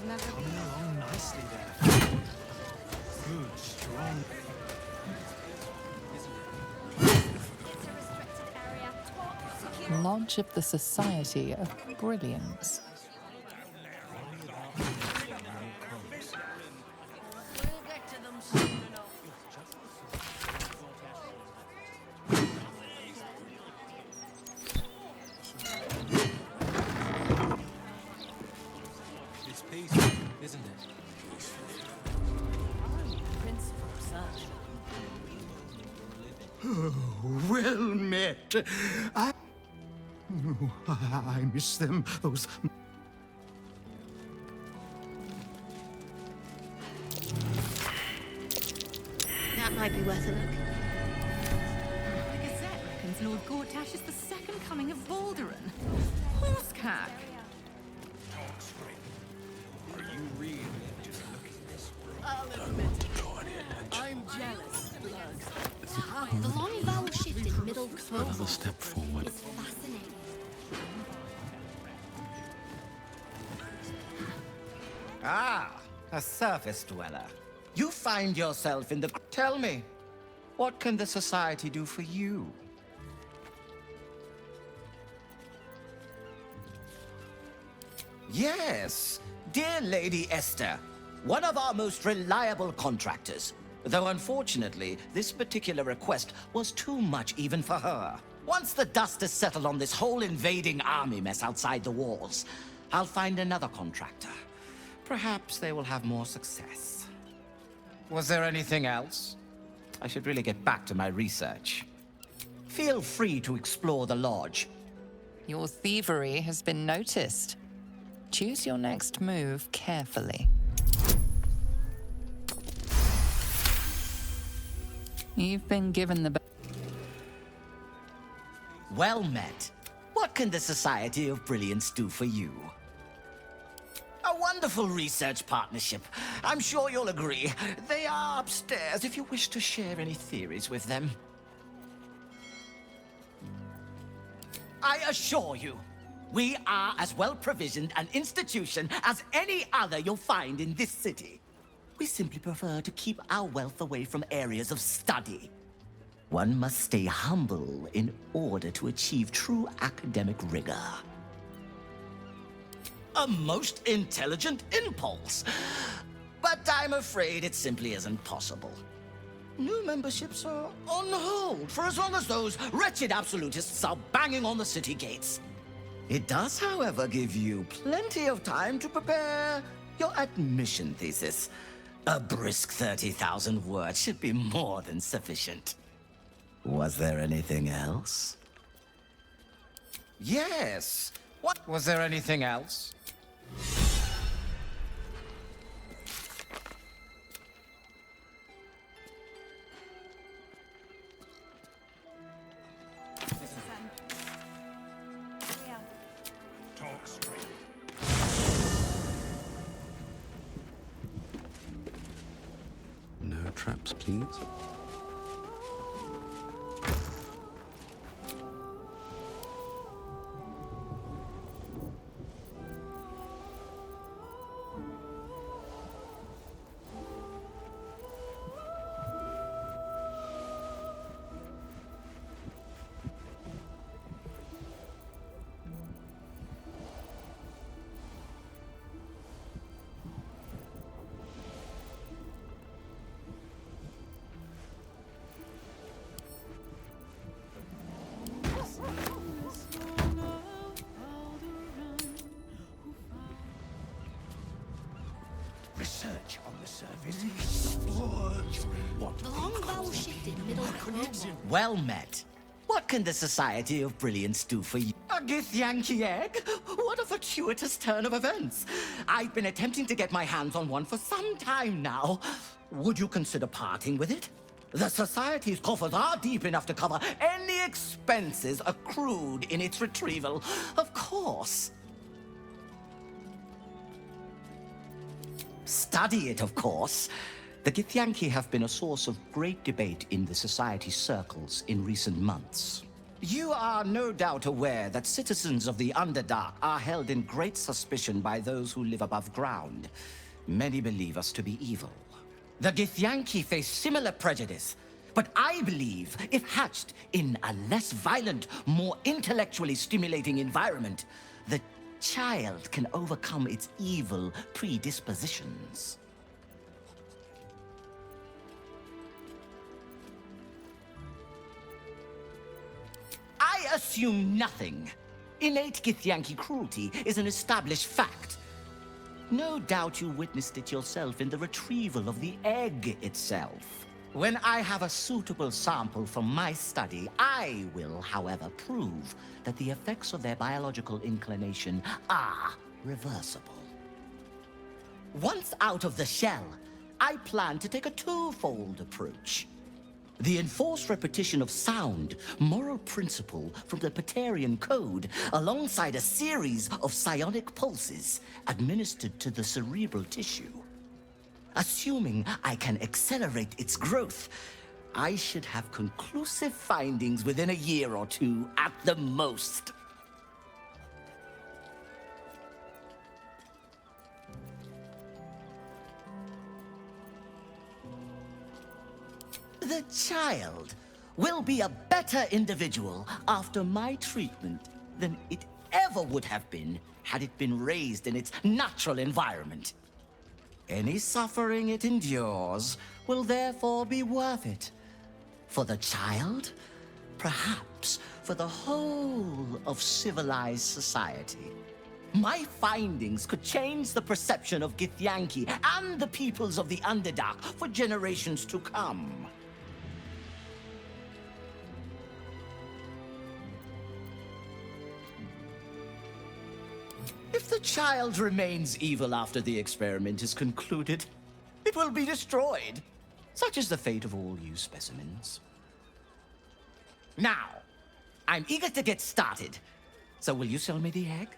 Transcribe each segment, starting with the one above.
Coming along nicely there. Good, strong. Lodge of the Society of Brilliance. It's peaceful, isn't it? Well met. I miss them. Those. That might be worth a look. The Gazette reckons Lord Gortash is the second coming of Balderon. Horsecack! Are you really just looking this? I'll admit it. I'm jealous of Blug. The long vowel shift in middle close. Another step forward. It's fascinating. Ah, a surface dweller. You find yourself in the... Tell me, what can the Society do for you? Yes, dear Lady Esther, one of our most reliable contractors. Though unfortunately, this particular request was too much even for her. Once the dust has settled on this whole invading army mess outside the walls, I'll find another contractor. Perhaps they will have more success. Was there anything else? I should really get back to my research. Feel free to explore the lodge. Your thievery has been noticed. Choose your next move carefully. You've been given the... Well met. What can the Society of Brilliance do for you? A wonderful research partnership. I'm sure you'll agree. They are upstairs if you wish to share any theories with them. I assure you, we are as well provisioned an institution as any other you'll find in this city. We simply prefer to keep our wealth away from areas of study. One must stay humble in order to achieve true academic rigor. A most intelligent impulse. But I'm afraid it simply isn't possible. New memberships are on hold for as long as those wretched absolutists are banging on the city gates. It does, however, give you plenty of time to prepare your admission thesis. A brisk 30,000 words should be more than sufficient. Was there anything else? Yes. What? Was there anything else? Talk straight. No traps, please. Research on the surface explores what The long vowel shift in middle close. Well met. What can the Society of Brilliance do for you? A Githyanki egg? What a fortuitous turn of events. I've been attempting to get my hands on one for some time now. Would you consider parting with it? The Society's coffers are deep enough to cover any expenses accrued in its retrieval. Of course. Study it, of course. The Githyanki have been a source of great debate in the Society circles in recent months. You are no doubt aware that citizens of the Underdark are held in great suspicion by those who live above ground. Many believe us to be evil. The Githyanki face similar prejudice, but I believe if hatched in a less violent, more intellectually stimulating environment, the child can overcome its evil predispositions. I assume nothing. Innate Githyanki cruelty is an established fact. No doubt you witnessed it yourself in the retrieval of the egg itself. When I have a suitable sample from my study, I will, however, prove that the effects of their biological inclination are reversible. Once out of the shell, I plan to take a twofold approach. The enforced repetition of sound, moral principle from the Patarian Code, alongside a series of psionic pulses administered to the cerebral tissue. Assuming I can accelerate its growth, I should have conclusive findings within a year or two at the most. The child will be a better individual after my treatment than it ever would have been had it been raised in its natural environment. Any suffering it endures will therefore be worth it. For the child, perhaps for the whole of civilized society. My findings could change the perception of Githyanki and the peoples of the Underdark for generations to come. If the child remains evil after the experiment is concluded, it will be destroyed. Such is the fate of all you specimens. Now, I'm eager to get started. So will you sell me the egg?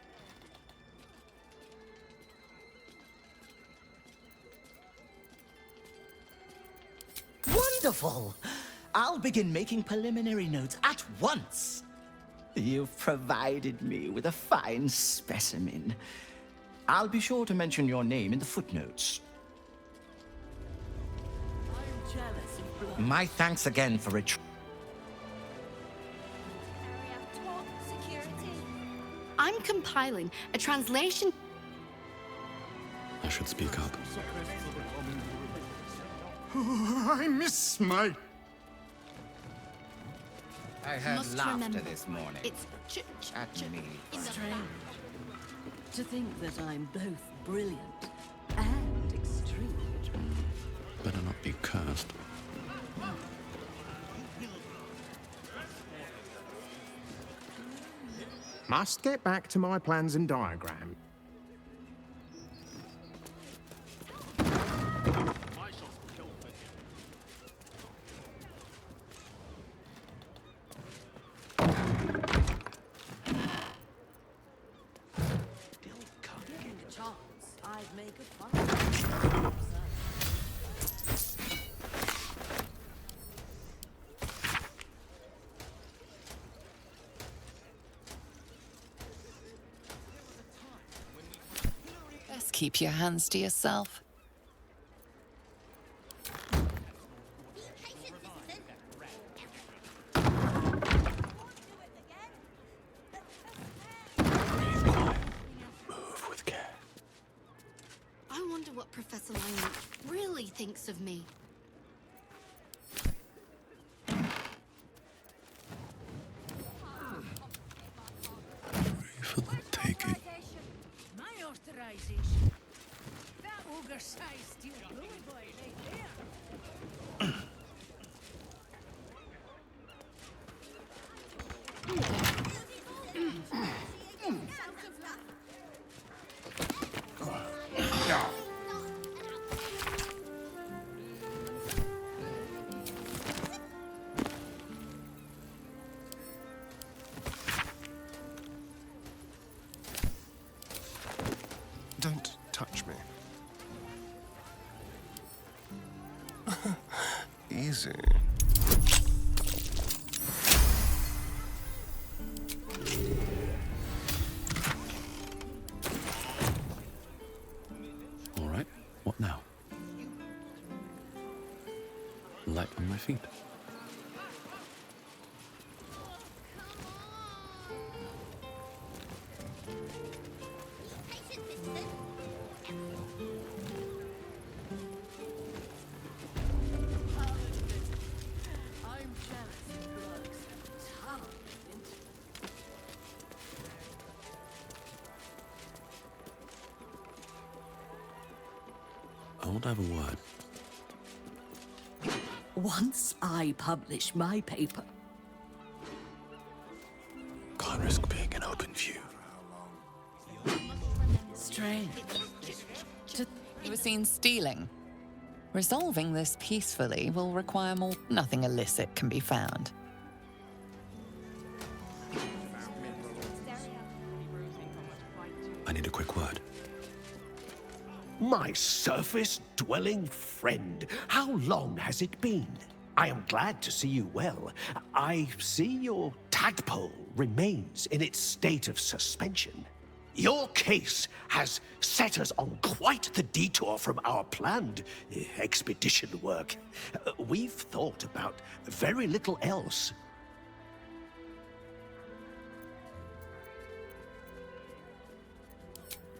Wonderful! I'll begin making preliminary notes at once. You've provided me with a fine specimen. I'll be sure to mention your name in the footnotes. I'm jealous of blood. My thanks again for I'm compiling a translation. I should speak up. Oh, I miss my... I heard Must laughter remember, this morning. It's At me. in the Strange. back. To think that I'm both brilliant and extremely attractive. Better not be cursed. Must get back to my plans and diagram. Given the chance, I'd make a fine. Best keep your hands to yourself. Move with care. I wonder what Professor Lyman really thinks of me. Ready for the taking. My authorization. That ogre-sized steel bully boy right there. Don't touch me. Easy. my feet. I want to have a word. Once I publish my paper, Can't risk being in open view. strange. You were seen stealing. Resolving this peacefully will require more. Nothing illicit can be found. I need a quick word. My surface-dwelling friend, how long has it been? I am glad to see you well. I see your tadpole remains in its state of suspension. Your case has set us on quite the detour from our planned expedition work. We've thought about very little else.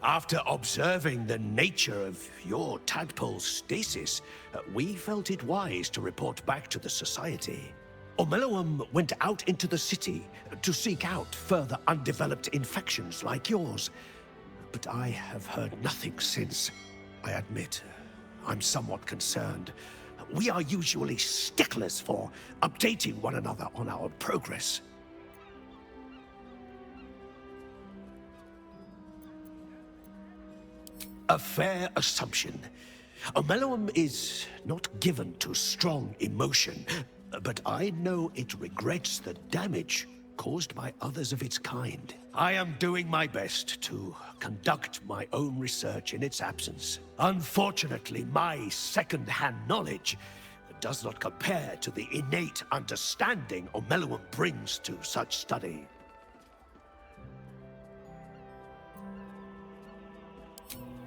After observing the nature of your tadpole's stasis, we felt it wise to report back to the Society. Omeluum went out into the city to seek out further undeveloped infections like yours. But I have heard nothing since. I admit, I'm somewhat concerned. We are usually sticklers for updating one another on our progress. A fair assumption. Omeluum is not given to strong emotion, but I know it regrets the damage caused by others of its kind. I am doing my best to conduct my own research in its absence. Unfortunately, my second-hand knowledge does not compare to the innate understanding Omeluum brings to such study.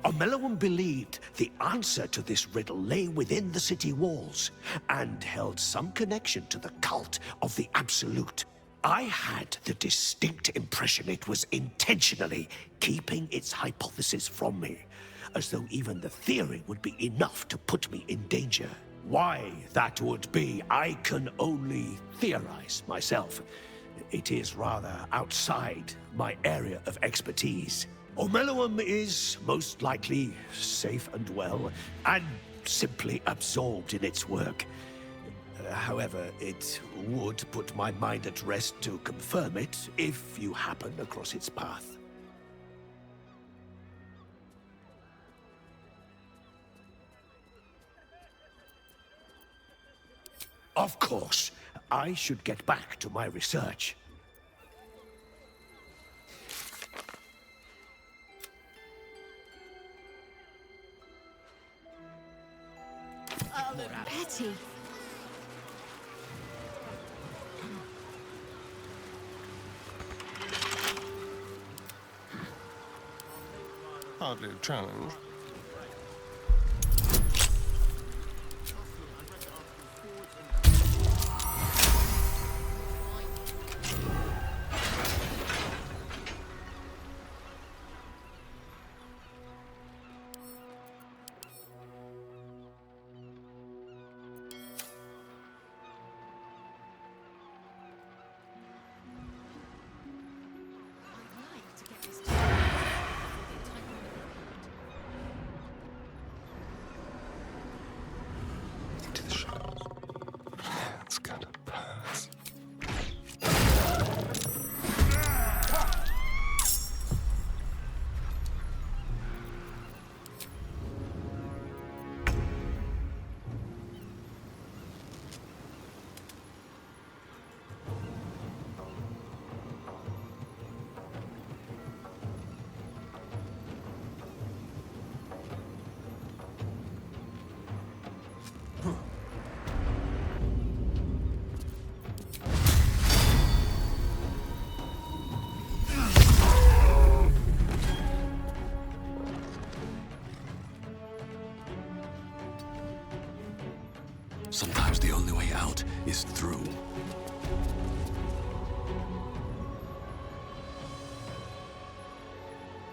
Omeluum believed the answer to this riddle lay within the city walls, and held some connection to the cult of the Absolute. I had the distinct impression it was intentionally keeping its hypothesis from me, as though even the theory would be enough to put me in danger. Why that would be, I can only theorize myself. It is rather outside my area of expertise. Omeluum is most likely safe and well, and simply absorbed in its work. However, it would put my mind at rest to confirm it if you happen across its path. Of course, I should get back to my research. Petty. Hardly a challenge.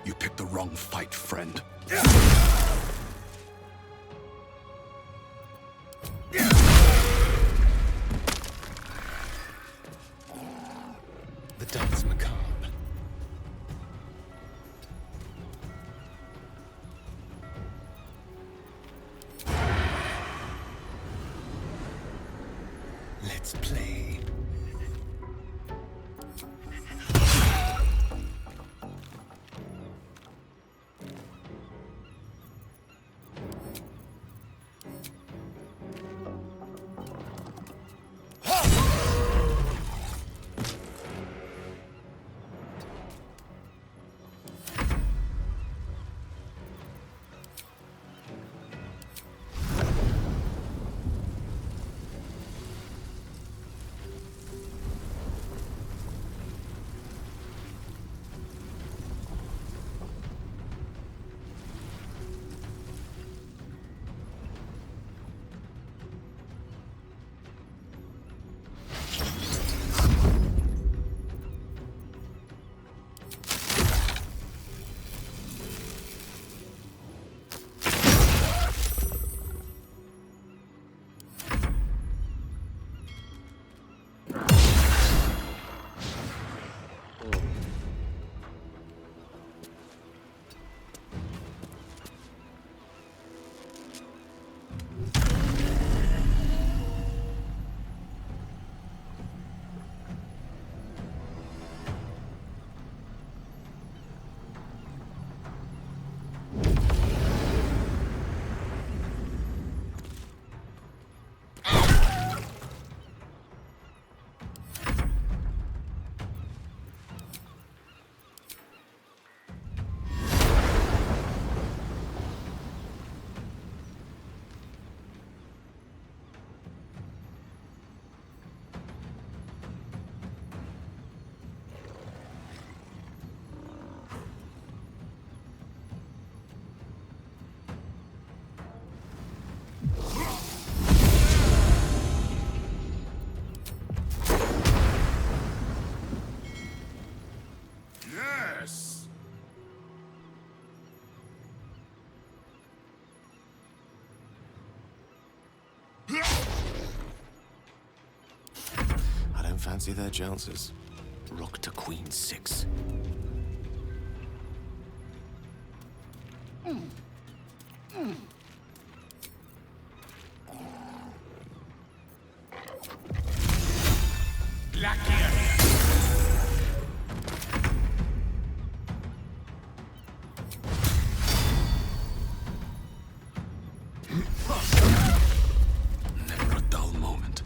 You picked the wrong fight, friend. The dance macabre. Let's play. Yes! I don't fancy their chances. Rook to queen 6. Never a dull moment.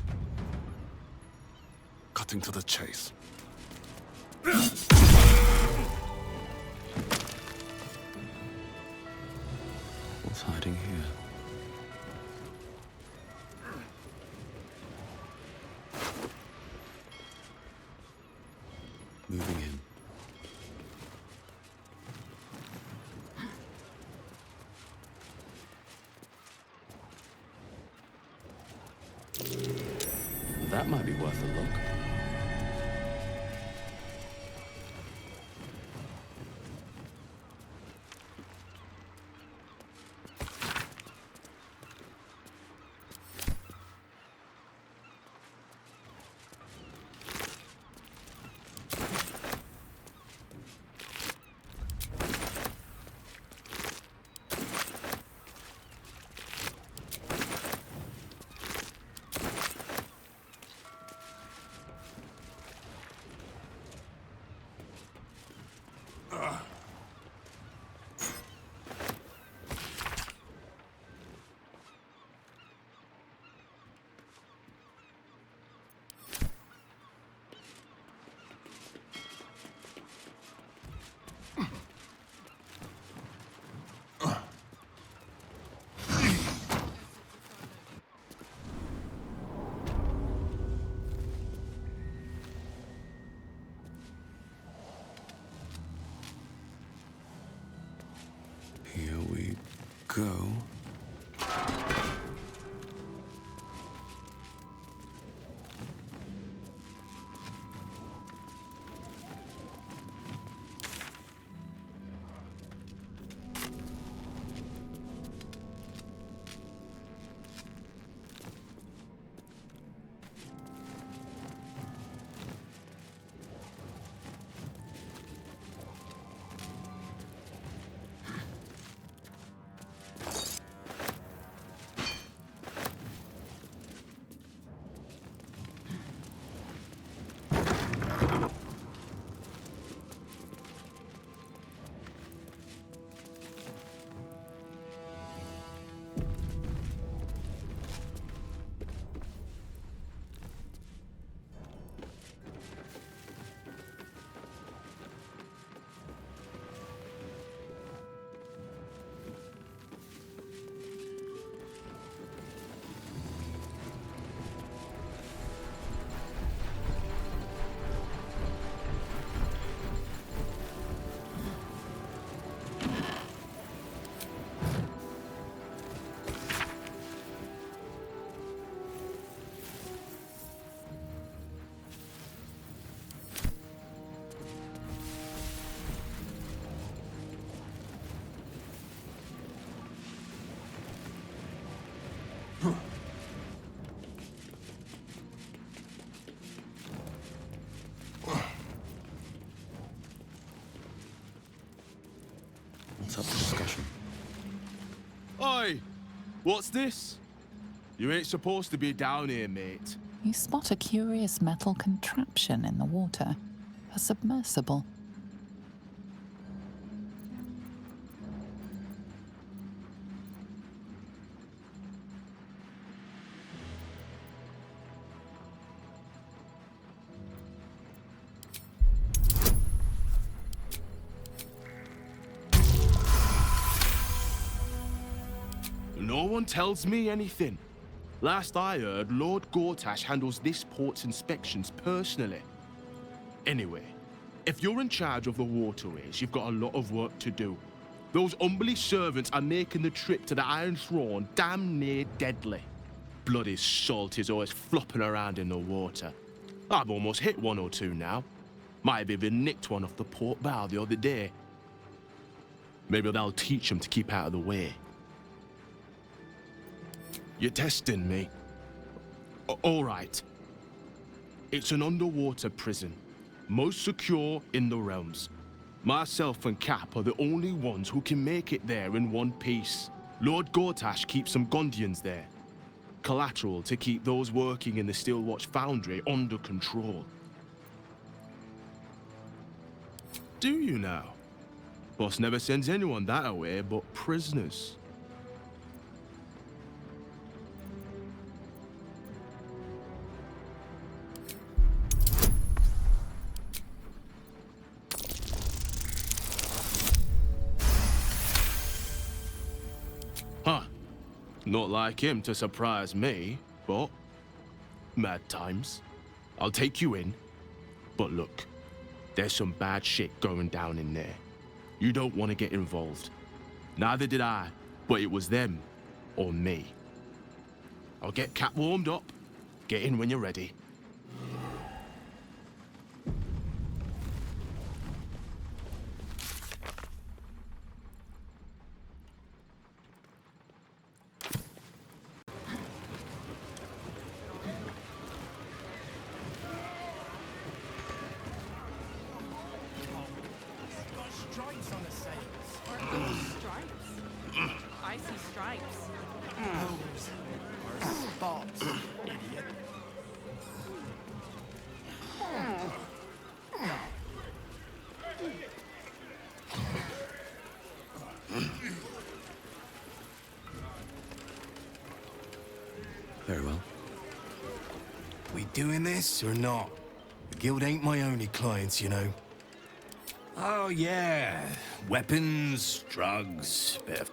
Cutting to the chase. What's hiding here? Moving in. That might be worth a look. Here we go. not up for discussion. Oi! What's this? You ain't supposed to be down here, mate. You spot a curious metal contraption in the water. A submersible. No one tells me anything. Last I heard, Lord Gortash handles this port's inspections personally. Anyway, if you're in charge of the waterways, you've got a lot of work to do. Those humbly servants are making the trip to the Iron Throne damn near deadly. Bloody salt is always flopping around in the water. I've almost hit one or two now. Might have even nicked one off the port bow the other day. Maybe that'll teach them to keep out of the way. You're testing me. All right. It's an underwater prison, most secure in the realms. Myself and Cap are the only ones who can make it there in one piece. Lord Gortash keeps some Gondians there. Collateral to keep those working in the Steelwatch Foundry under control. Do you now? Boss never sends anyone that away but prisoners. Huh. Not like him to surprise me, but mad times. I'll take you in, but look, there's some bad shit going down in there. You don't want to get involved. Neither did I, but it was them or me. I'll get Cap warmed up. Get in when you're ready. I see stripes. Spots, idiot. Very well. We doing this or not? The guild ain't my only clients, you know. Oh, yeah. Weapons, drugs, bit of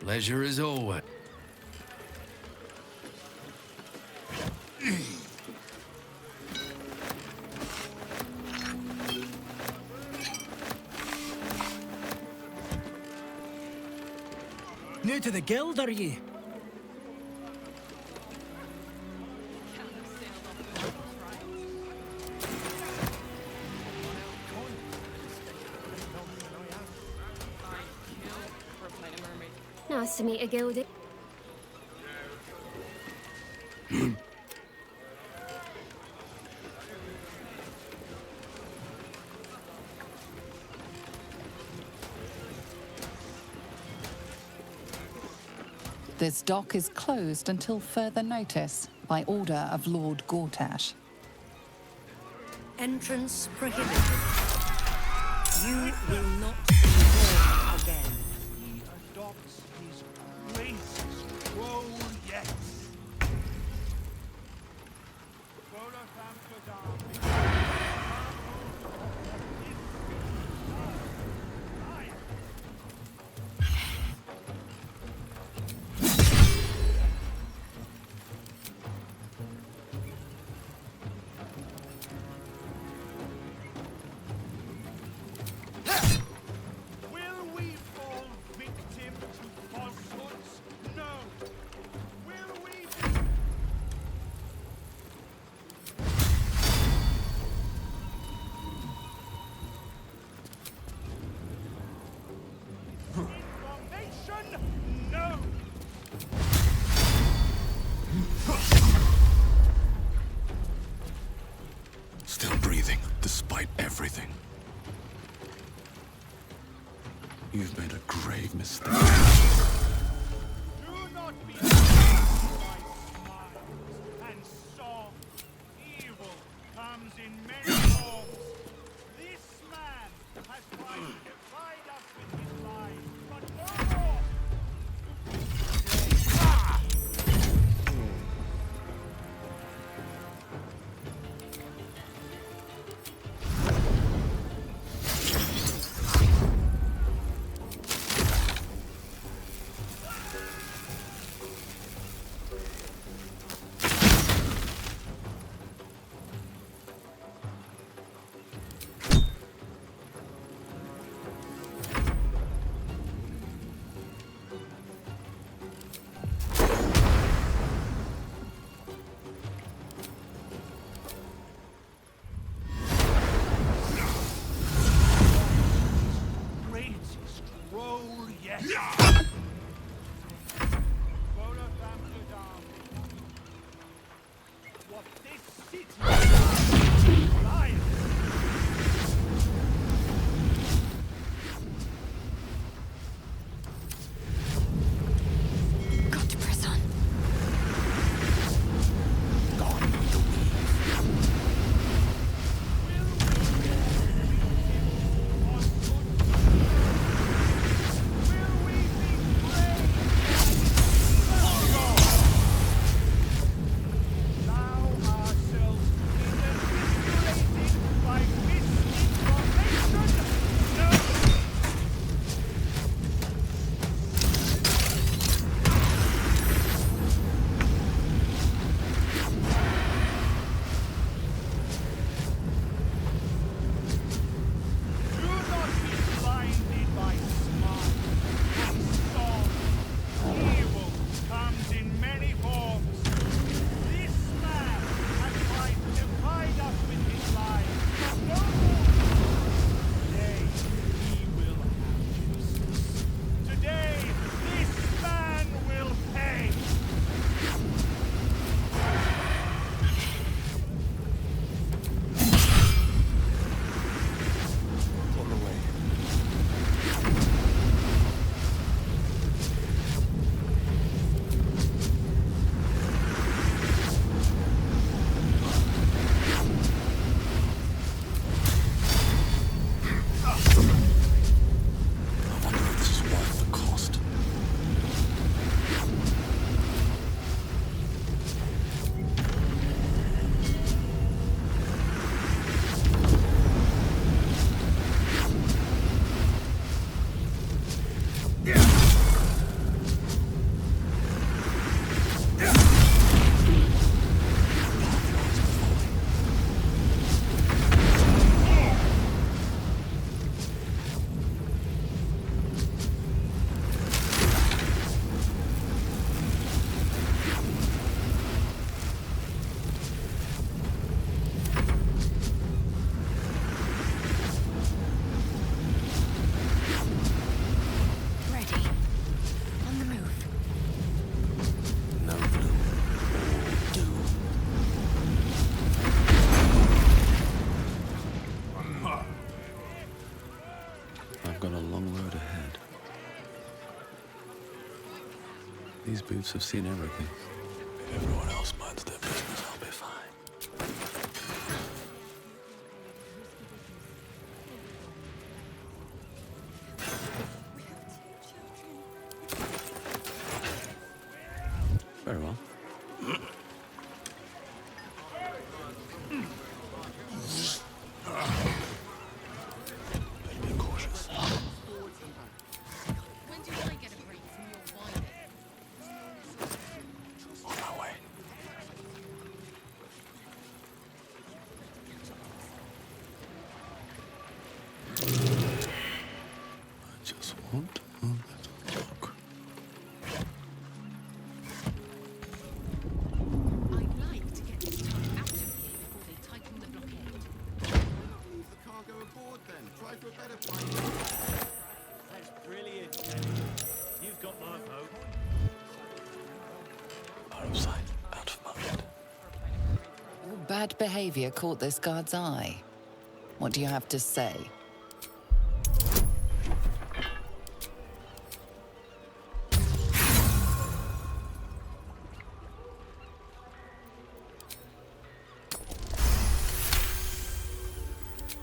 pleasure as always. New to the guild, are ye? Nice to meet a guildie. This dock is closed until further notice by order of Lord Gortash. Entrance prohibited. You will not be born again. He adopts his racist role yet. You've made a grave mistake. Do not be deceived by smiles and song. Evil comes in many forms. This man has tried to divide us with his lies, but no more. Greatest roll yet. Follow Amsterdam. What this city lies. Got to press on. I've got a long road ahead. These boots have seen everything. If everyone else minds their business, I'll be fine. Very well. Be cautious. When do I get a break from your whining? On my way. I just want a little look. I'd like to get this truck out of here before they tighten the blockade. Leave the cargo aboard then. Try for a better price. That's brilliant, Kenny. You've got my vote. Out of sight, out of mind. Your bad behavior caught this guard's eye. What do you have to say?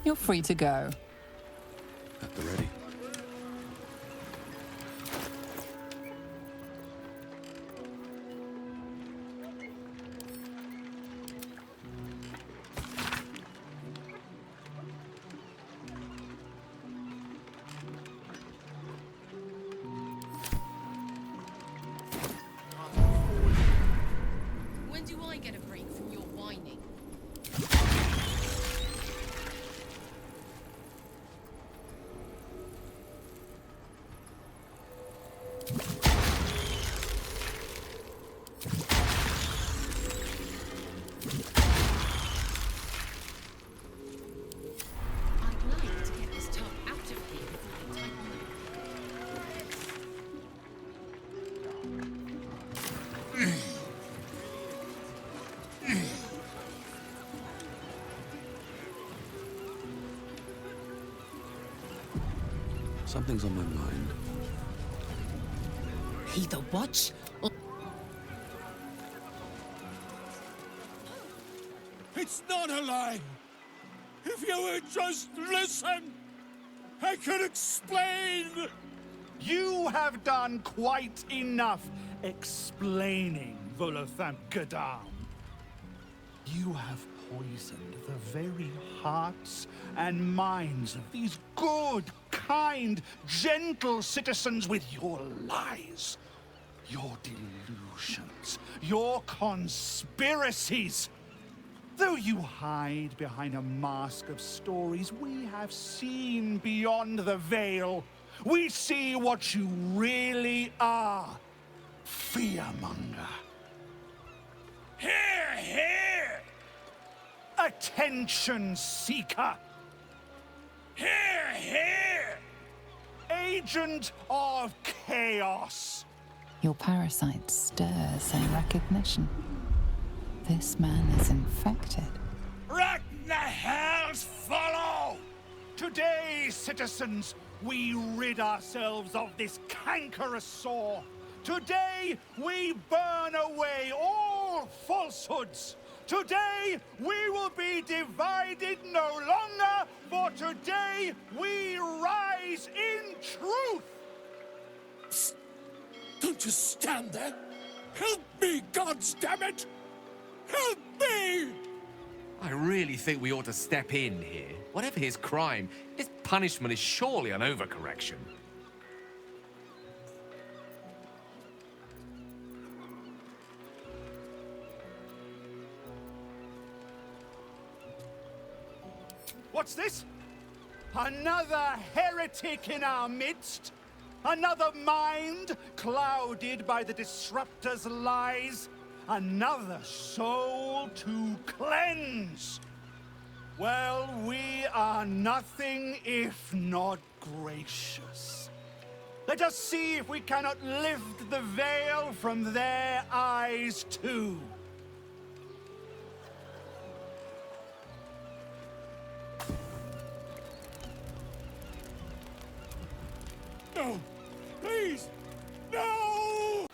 You're free to go. At the ready. When do I get a break from your whining? I'd like to get this tub out of here before they tighten up. Something's on my mind. Either watch or It's not a lie. If you would just listen, I could explain. You have done quite enough explaining, Volothamp Gadam. You have poisoned the very hearts and minds of these good, kind, gentle citizens with your lies, your delusions, your conspiracies. Though you hide behind a mask of stories, we have seen beyond the veil. We see what you really are. Fearmonger. Here, here! Attention seeker. Here, here! Agent of chaos. Your parasite stirs in recognition. This man is infected. Let the hells follow! Today, citizens, we rid ourselves of this cankerous sore. Today, we burn away all falsehoods. Today, we will be divided no longer, for today, we rise in truth. Psst. Don't just stand there. Help me, goddammit! Help me! I really think we ought to step in here. Whatever his crime, his punishment is surely an overcorrection. What's this? Another heretic in our midst? Another mind clouded by the disruptor's lies? Another soul to cleanse? Well, we are nothing if not gracious. Let us see if we cannot lift the veil from their eyes too. No! Please! No!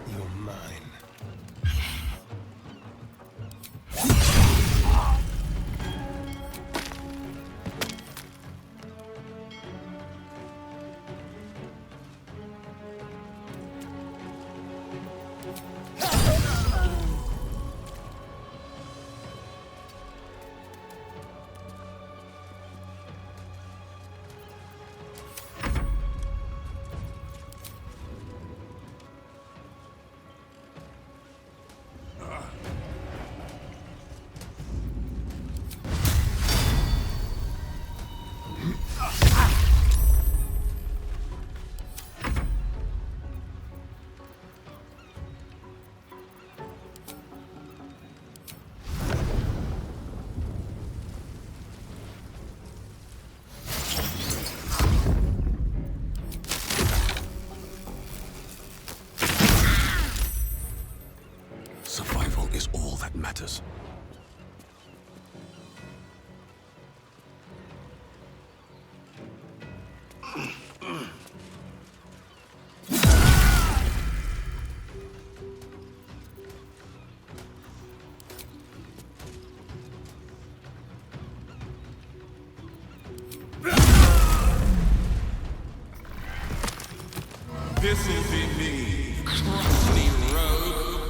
You're mine. This'll be me, crusty rogue.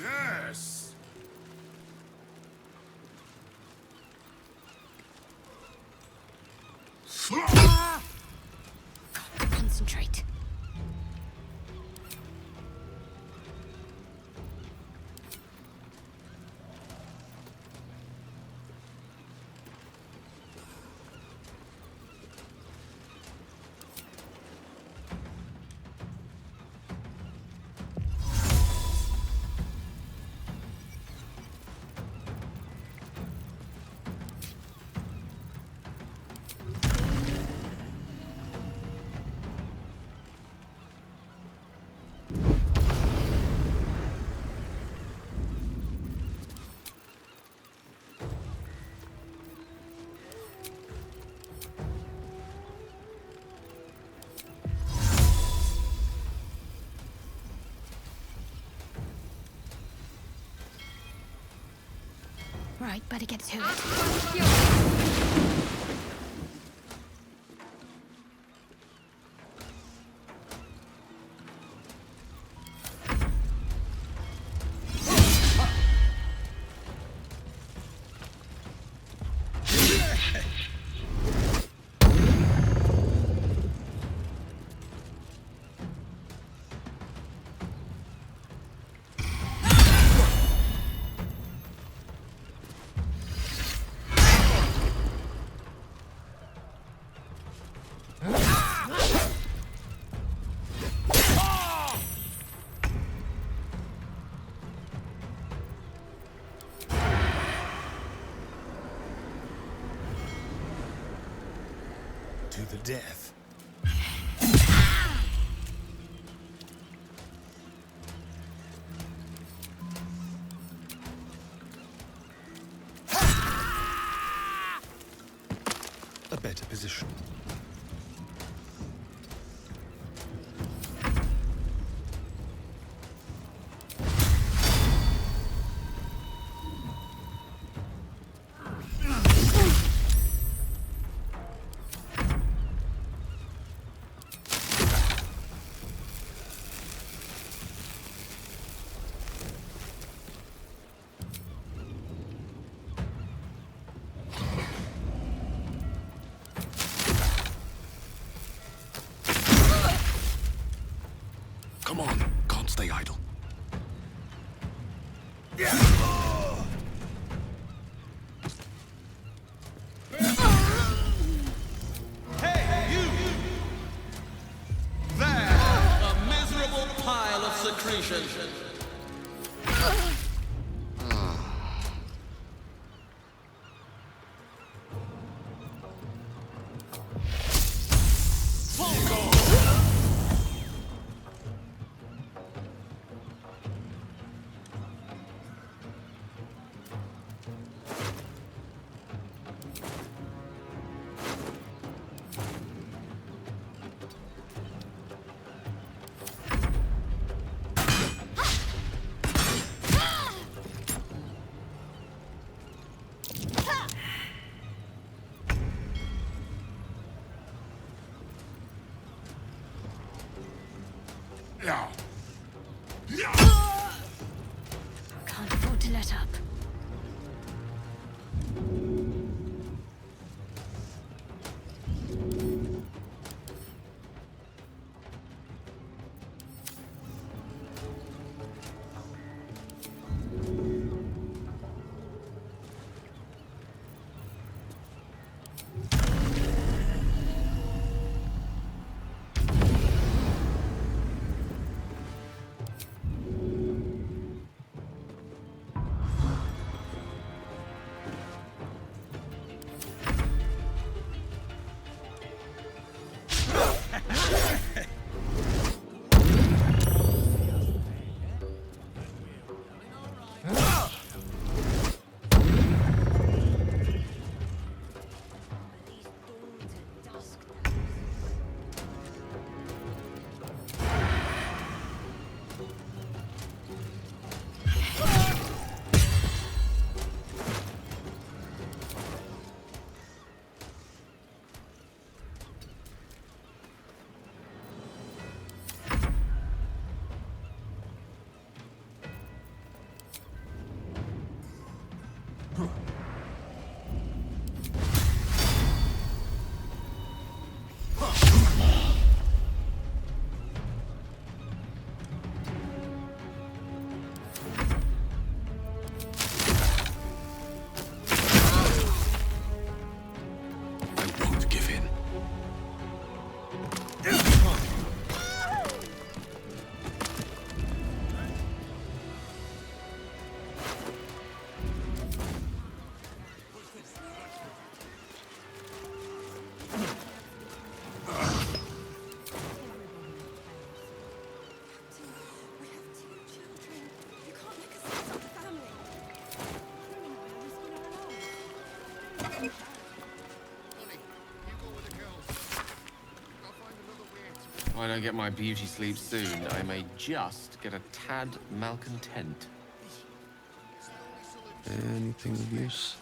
Yes! Concentrate. Right, better get to it. To the death. A better position. Come on, can't stay idle. Hey, you! There! A miserable pile of secretion. Can't afford to let up. If I don't get my beauty sleep soon, I may just get a tad malcontent. Anything of use?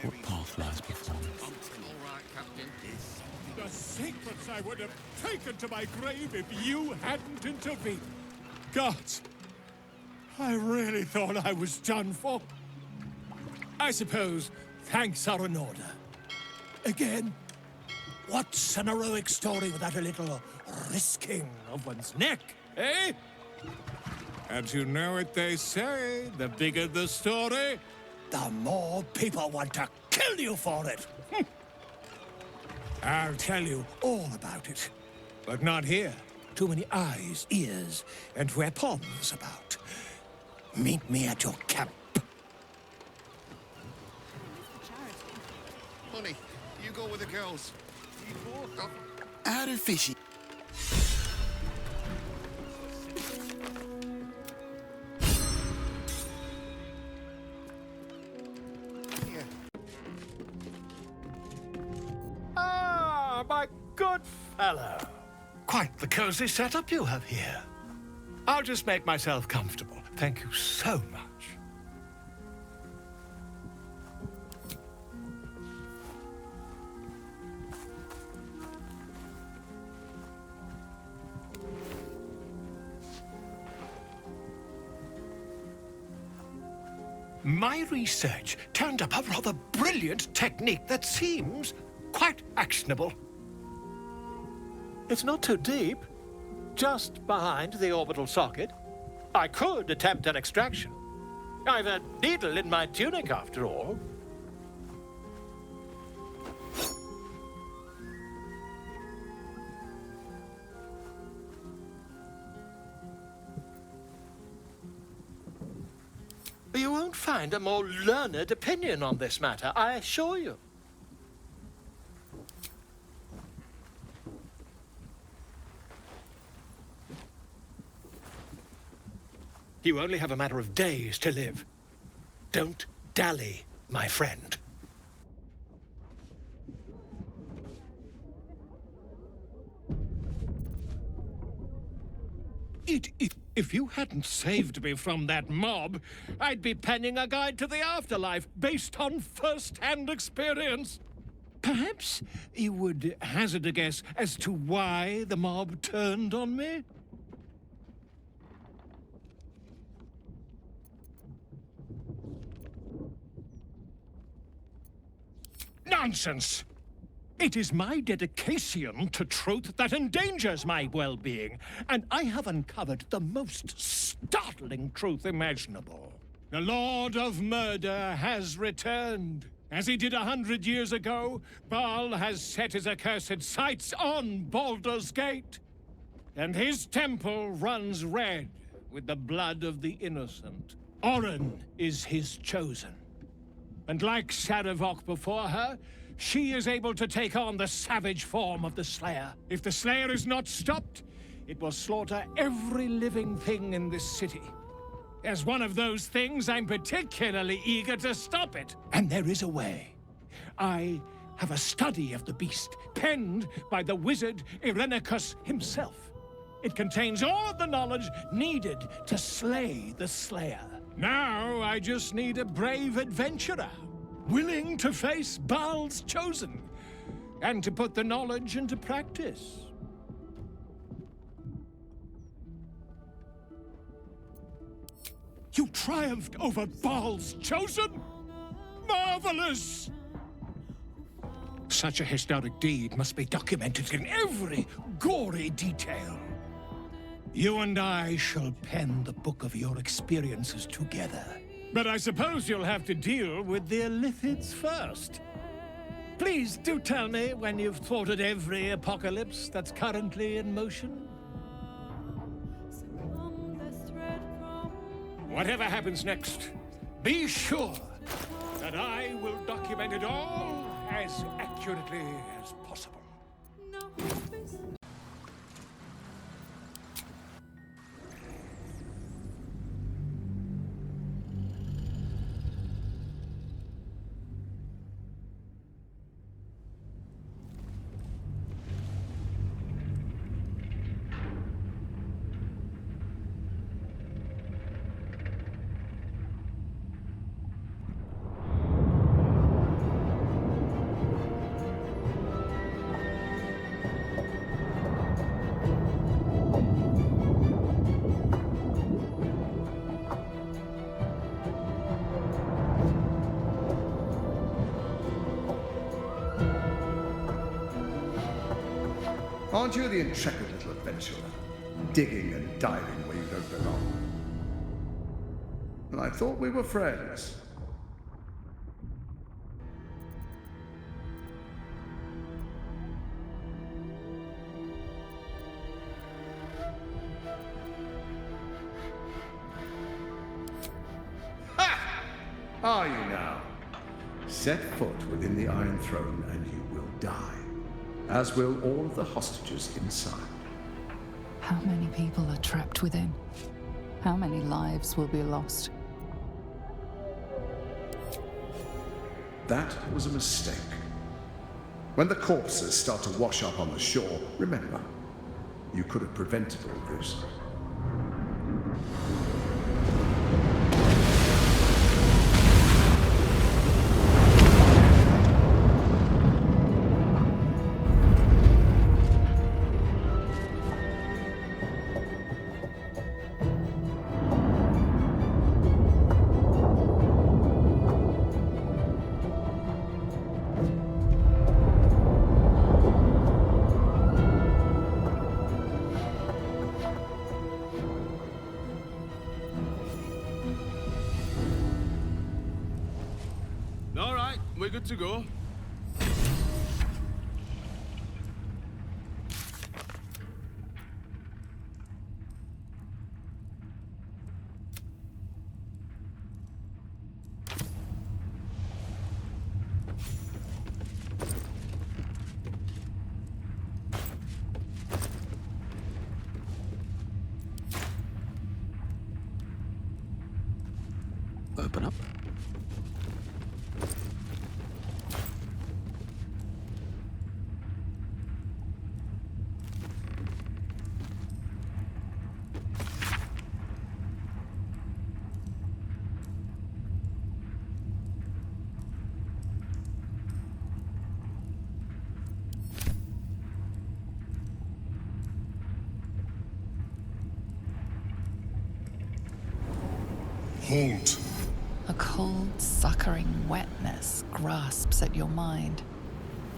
What path lies before me? The secrets I would have taken to my grave if you hadn't intervened. Gods, I really thought I was done for. I suppose thanks are in order. Again, what's an heroic story without a little risking of one's neck, eh? And you know what they say, the bigger the story, the more people want to kill you for it. I'll tell you all about it, but not here. Too many eyes, ears, and weapons about. Meet me at your camp. Honey, you go with the girls. Out of fishy. Ah, my good fellow. Quite the cozy setup you have here. I'll just make myself comfortable. Thank you so much. My research turned up a rather brilliant technique that seems quite actionable. It's not too deep, just behind the orbital socket. I could attempt an extraction. I've a needle in my tunic, after all. You won't find a more learned opinion on this matter, I assure you. You only have a matter of days to live. Don't dally, my friend. If you hadn't saved me from that mob, I'd be penning a guide to the afterlife based on first-hand experience. Perhaps you would hazard a guess as to why the mob turned on me? Nonsense! It is my dedication to truth that endangers my well-being, and I have uncovered the most startling truth imaginable. The Lord of Murder has returned. As he did 100 years ago, Baal has set his accursed sights on Baldur's Gate. And his temple runs red with the blood of the innocent. Orin is his chosen. And like Sarevok before her, she is able to take on the savage form of the Slayer. If the Slayer is not stopped, it will slaughter every living thing in this city. As one of those things, I'm particularly eager to stop it. And there is a way. I have a study of the beast, penned by the wizard Irenicus himself. It contains all of the knowledge needed to slay the Slayer. Now I just need a brave adventurer, willing to face Baal's chosen, and to put the knowledge into practice. You triumphed over Baal's chosen? Marvelous! Such a historic deed must be documented in every gory detail. You and I shall pen the book of your experiences together. But I suppose you'll have to deal with the Illithids first. Please do tell me when you've thwarted every apocalypse that's currently in motion. Whatever happens next, be sure that I will document it all as accurately as possible. Aren't you the intrepid little adventurer, digging and diving where you don't belong? And I thought we were friends. Ha! Are you now? Set foot within the Iron Throne and you will die. As will all of the hostages inside. How many people are trapped within? How many lives will be lost? That was a mistake. When the corpses start to wash up on the shore, remember, you could have prevented all this. All right, we're good to go. Open up. vault. A cold, suckering wetness grasps at your mind.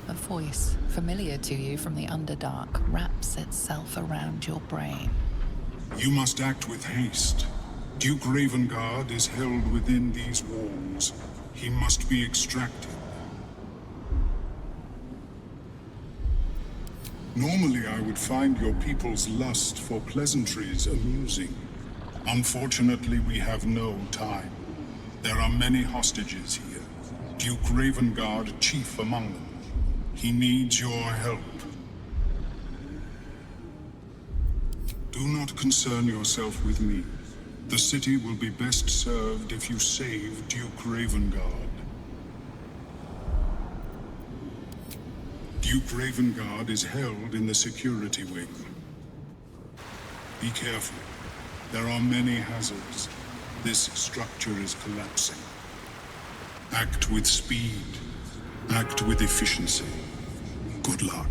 A voice, familiar to you from the Underdark, wraps itself around your brain. You must act with haste. Duke Ravengard is held within these walls. He must be extracted. Normally, I would find your people's lust for pleasantries amusing. Unfortunately, we have no time. There are many hostages here. Duke Ravengard, chief among them. He needs your help. Do not concern yourself with me. The city will be best served if you save Duke Ravengard. Duke Ravengard is held in the security wing. Be careful. There are many hazards. This structure is collapsing. Act with speed. Act with efficiency. Good luck.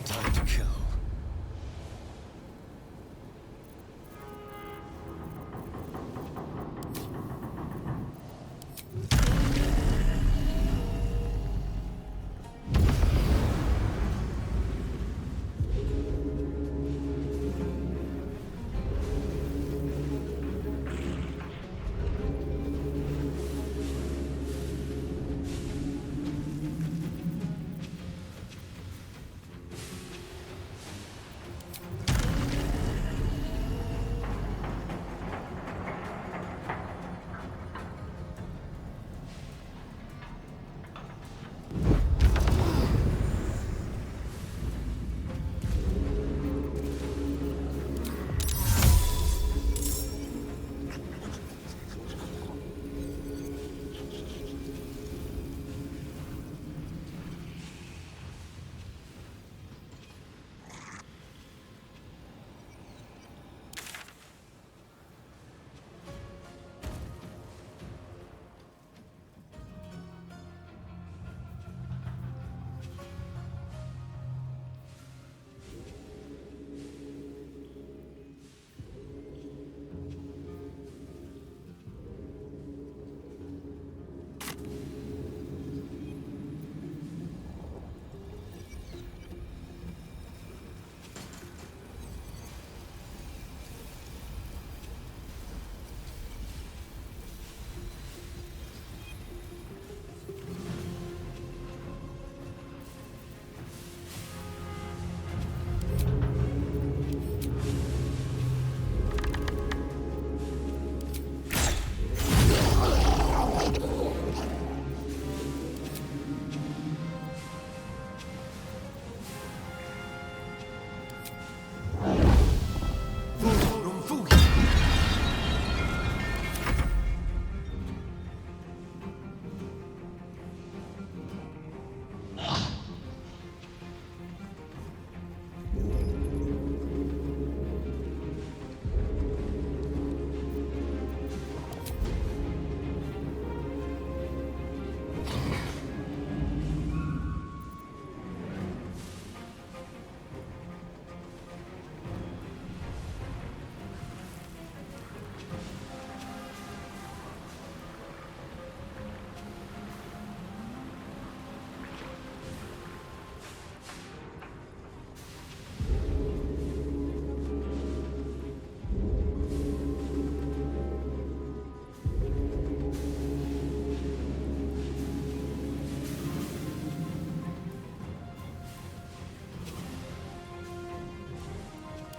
Time to kill.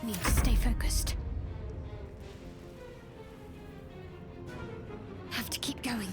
Need to stay focused. Have to keep going.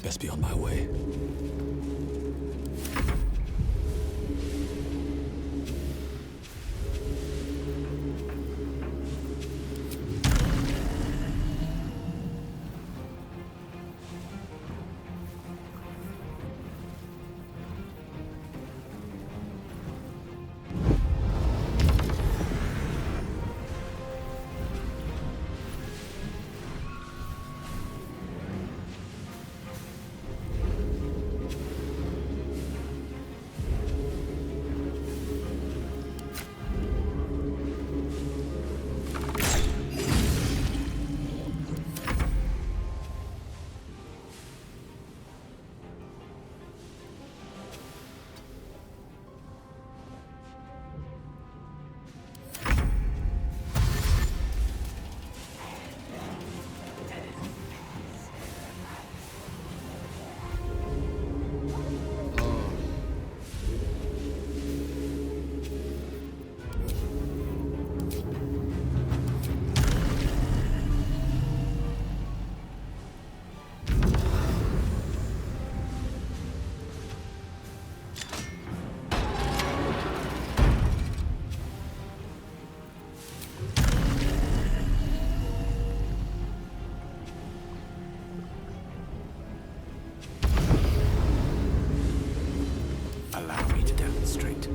best be on my way. Allow me to demonstrate.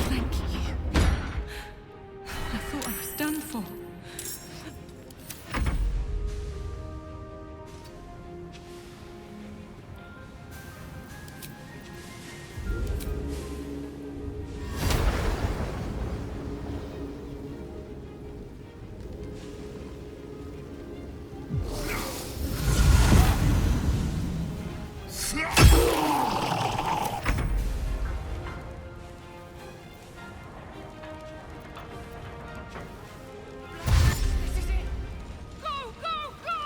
Thank you. I thought I was done for. Go, go, go!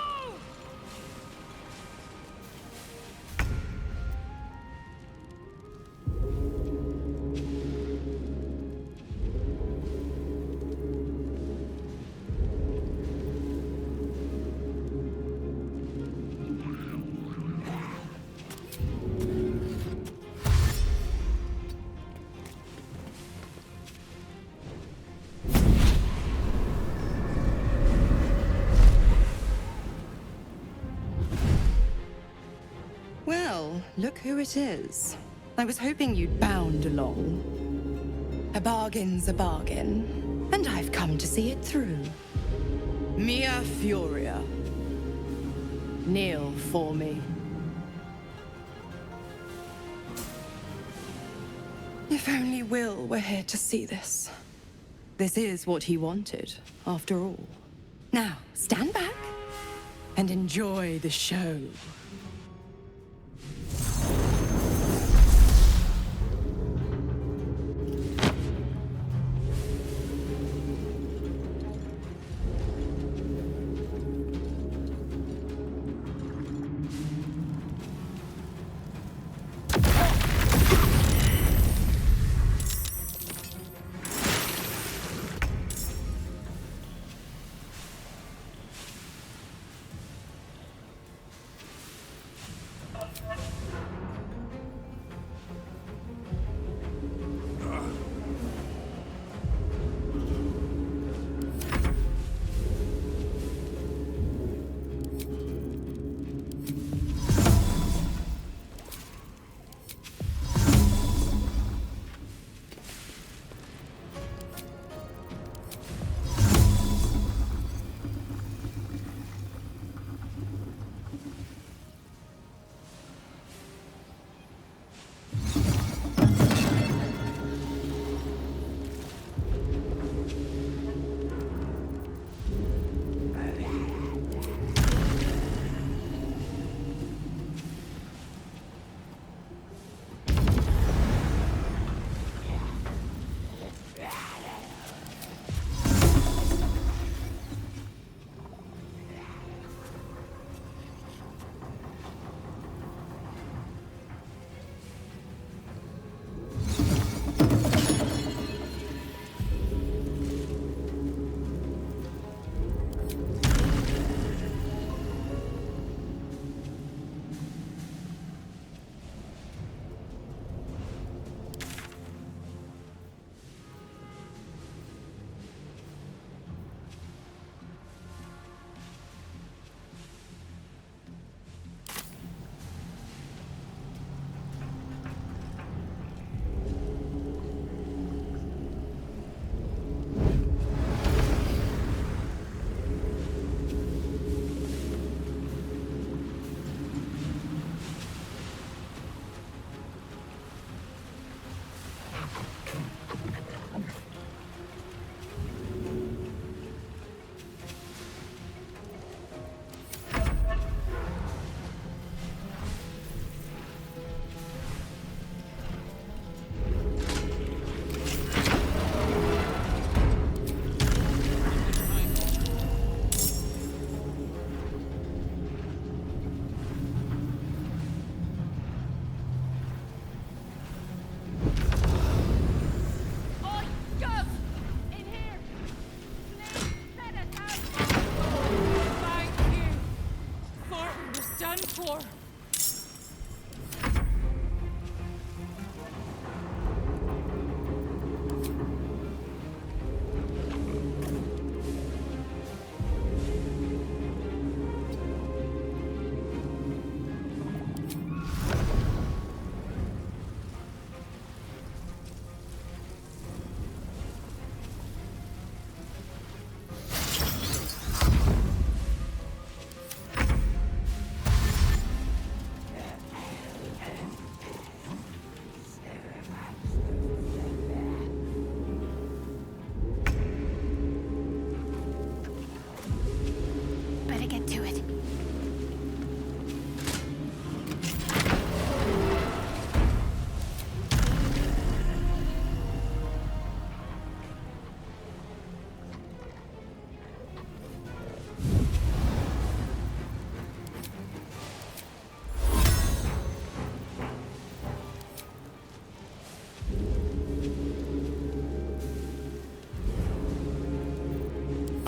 Well, look who it is. I was hoping you'd bound along. A bargain's a bargain, and I've come to see it through. Mia Furia. Kneel for me. If only Will were here to see this. This is what he wanted, after all. Now, stand back and enjoy the show.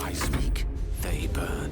I speak, they burn.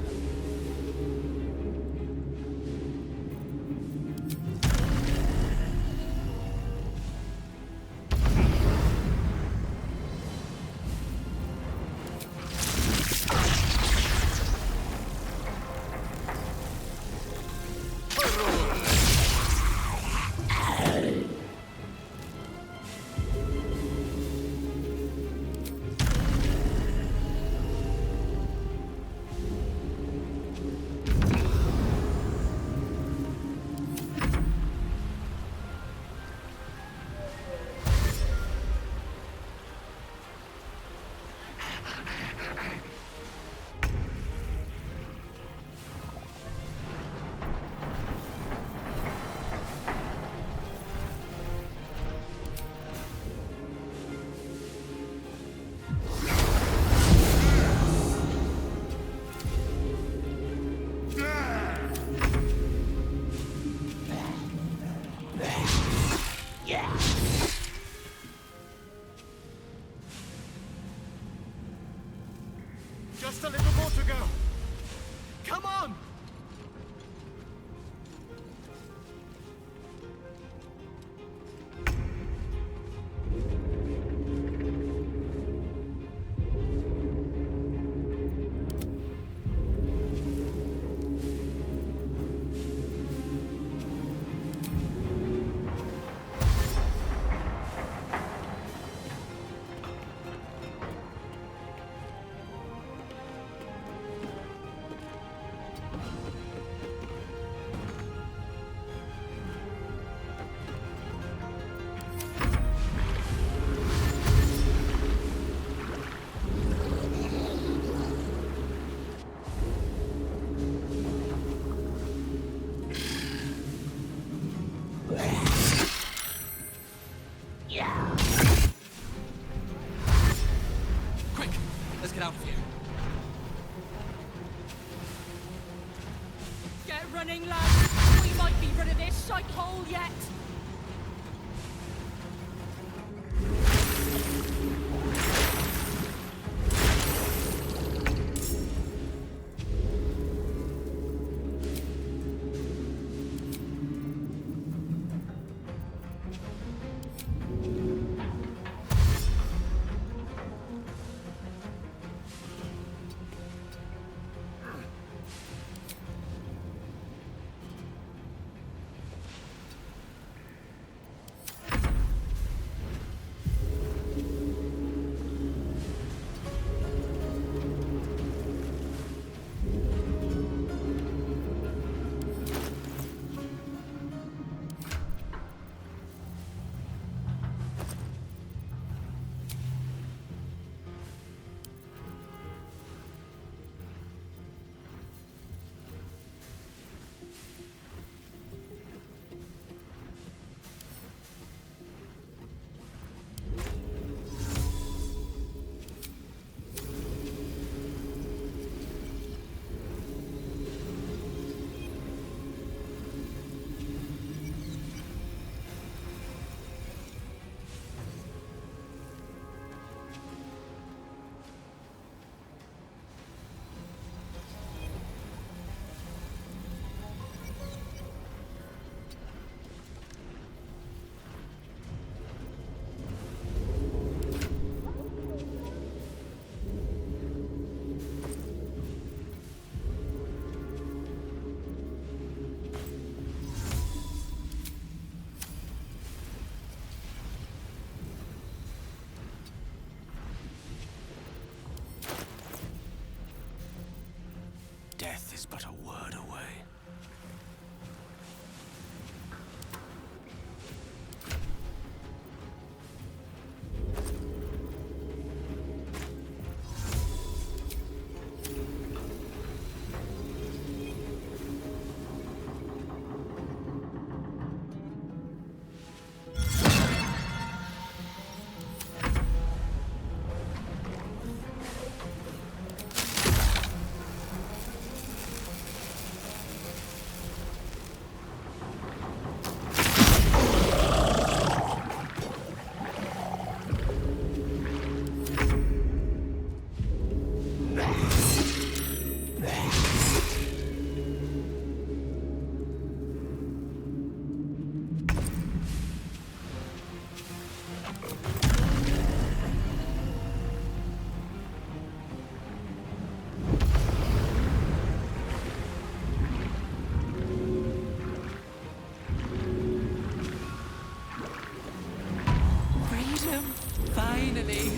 Just a little more to go. Come on! Quick, let's get out of here. Get running, lads. We might be rid of this shithole yet. Death is but a word away. Freedom, finally.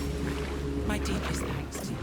My deepest thanks to you.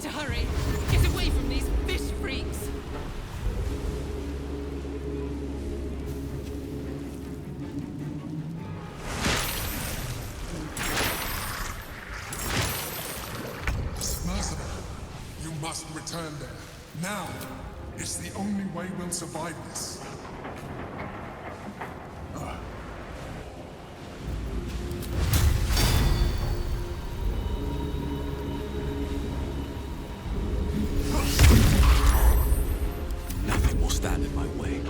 To hurry. Get away from these fish freaks. Merciful, you must return there. Now. It's the only way we'll survive this. Nothing will stand in my way.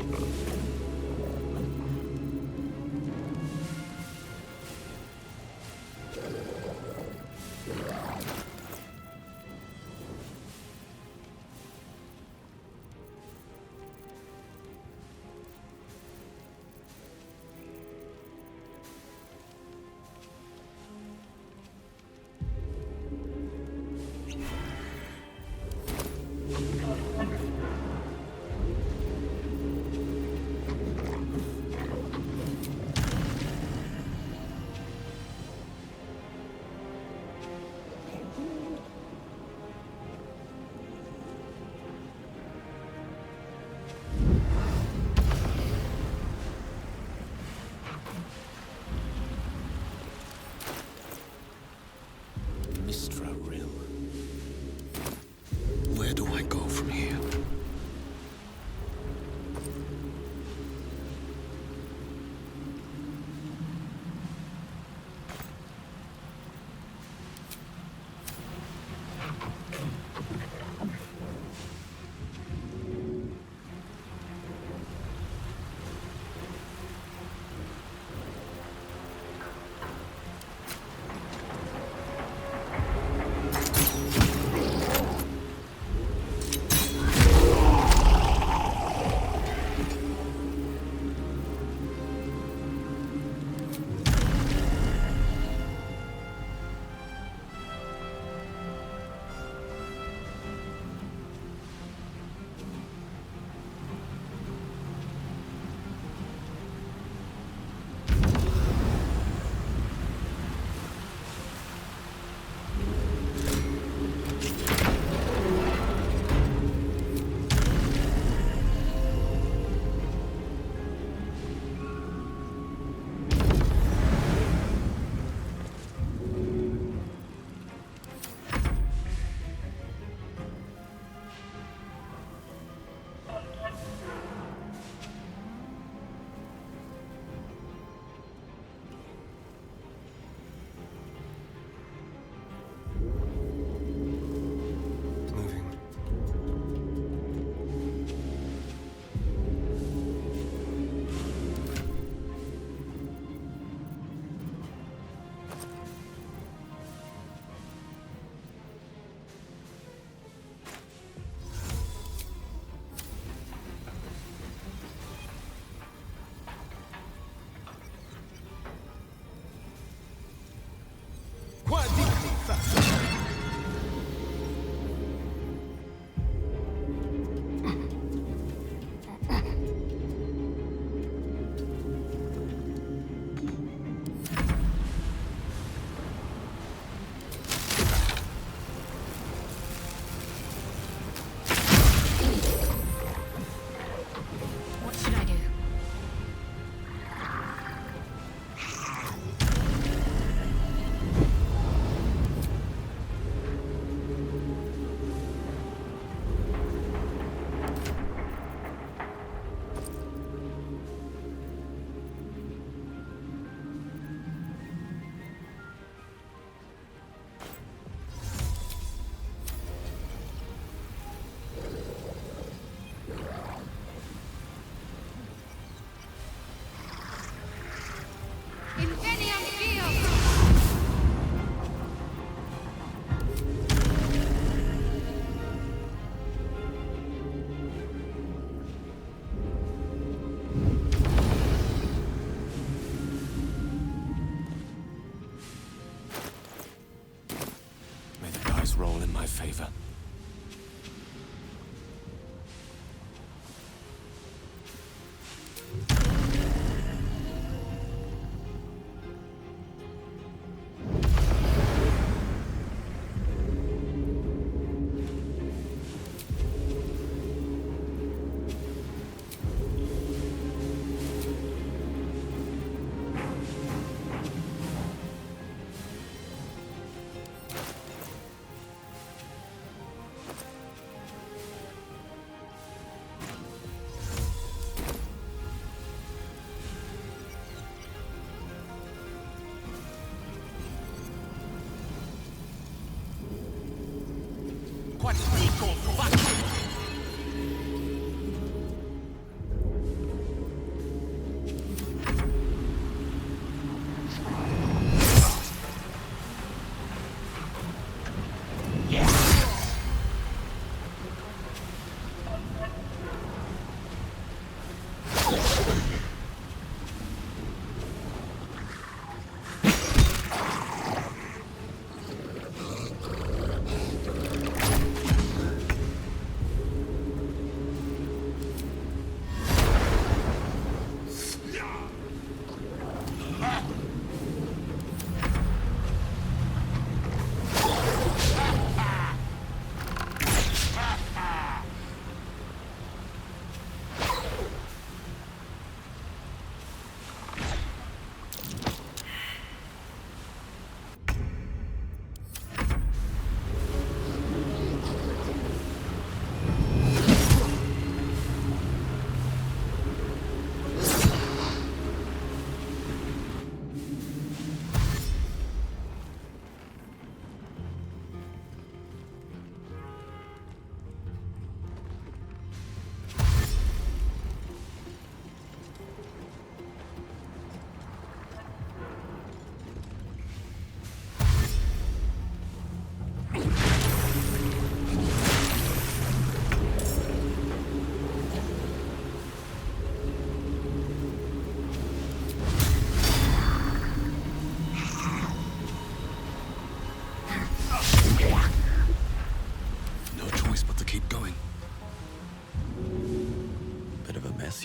dice roll in my favor.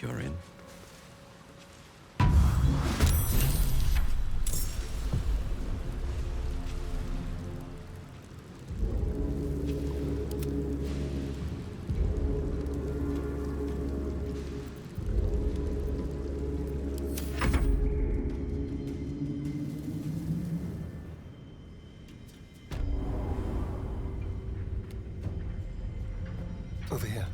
You're in. Over here.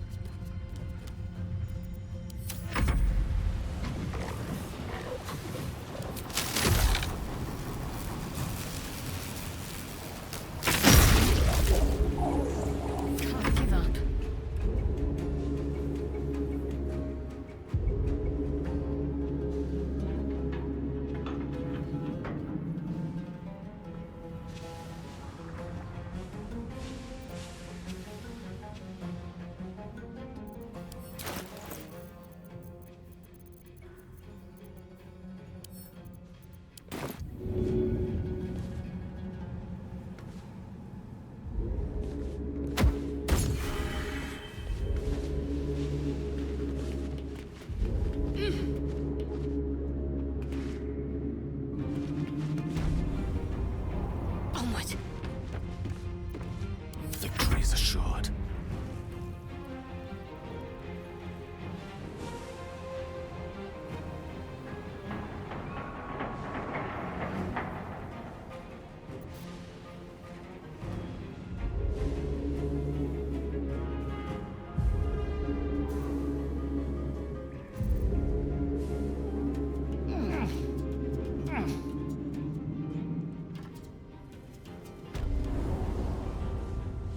Victory's assured.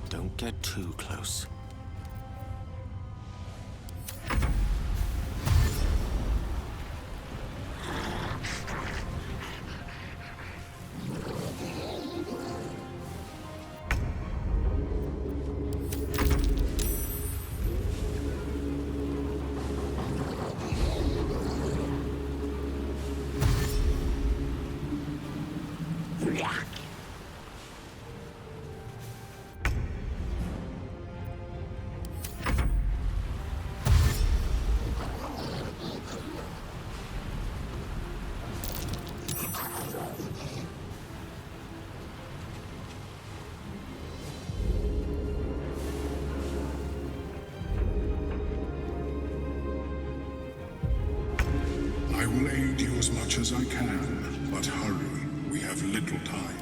Don't get too close. as I can, but hurry. We have little time.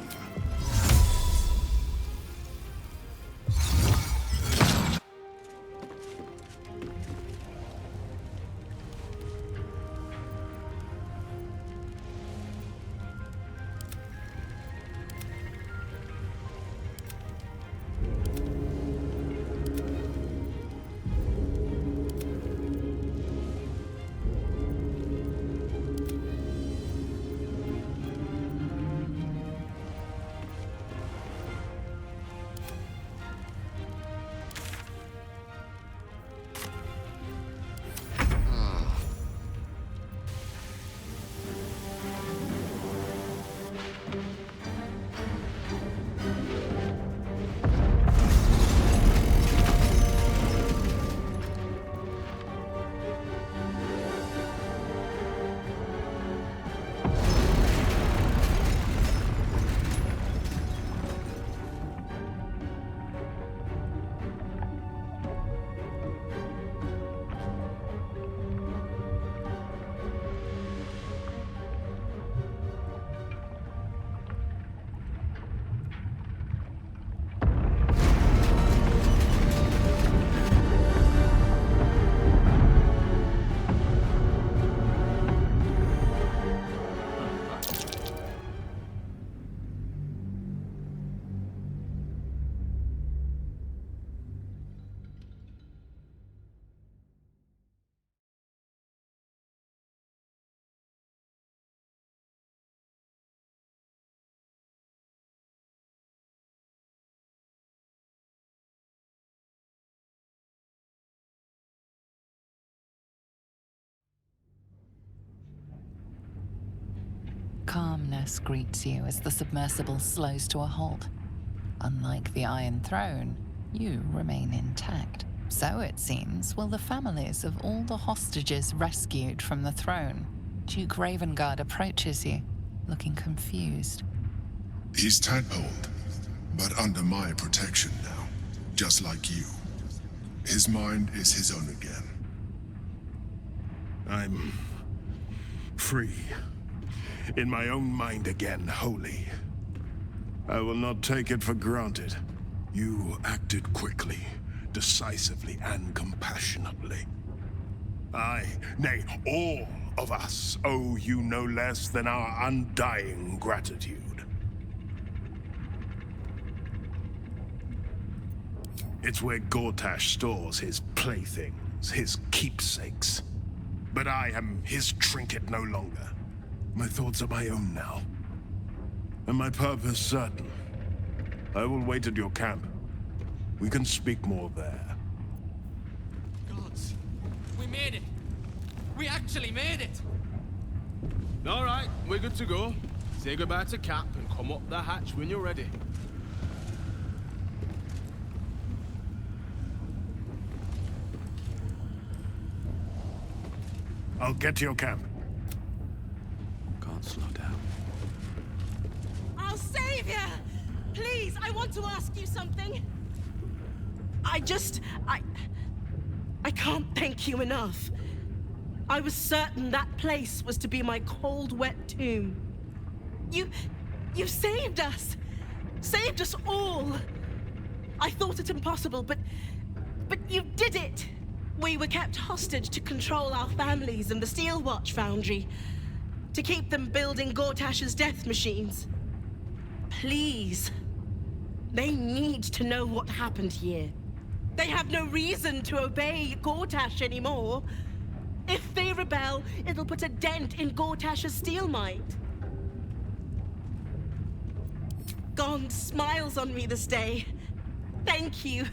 Calmness greets you as the submersible slows to a halt. Unlike the Iron Throne, you remain intact. So it seems will the families of all the hostages rescued from the throne. Duke Ravengard approaches you, looking confused. He's tadpoled, but under my protection now, just like you. His mind is his own again. I'm free. In my own mind again, wholly. I will not take it for granted. You acted quickly, decisively, and compassionately. I, nay, all of us, owe you no less than our undying gratitude. It's where Gortash stores his playthings, his keepsakes. But I am his trinket no longer. My thoughts are my own now. And my purpose certain. I will wait at your camp. We can speak more there. Gods, we made it. We actually made it. All right, we're good to go. Say goodbye to Cap and come up the hatch when you're ready. I'll get to your camp. Can't slow down. I'll save you! Please, I want to ask you something. I can't thank you enough. I was certain that place was to be my cold, wet tomb. You saved us. Saved us all. I thought it impossible, but you did it. We were kept hostage to control our families and the Steel Watch Foundry, to keep them building Gortash's death machines. Please. They need to know what happened here. They have no reason to obey Gortash anymore. If they rebel, it'll put a dent in Gortash's steel might. Gond smiles on me this day. Thank you.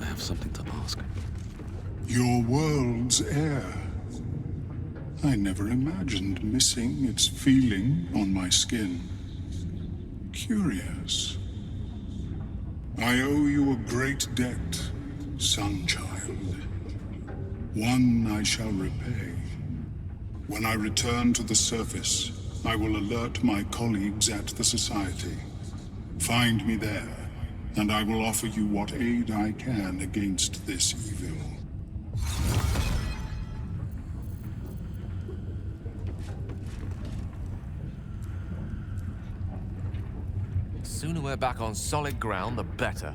I have something to ask. Your world's heir. I never imagined missing its feeling on my skin. Curious. I owe you a great debt, son-child. One I shall repay. When I return to the surface, I will alert my colleagues at the Society. Find me there, and I will offer you what aid I can against this evil. The sooner we're back on solid ground, the better.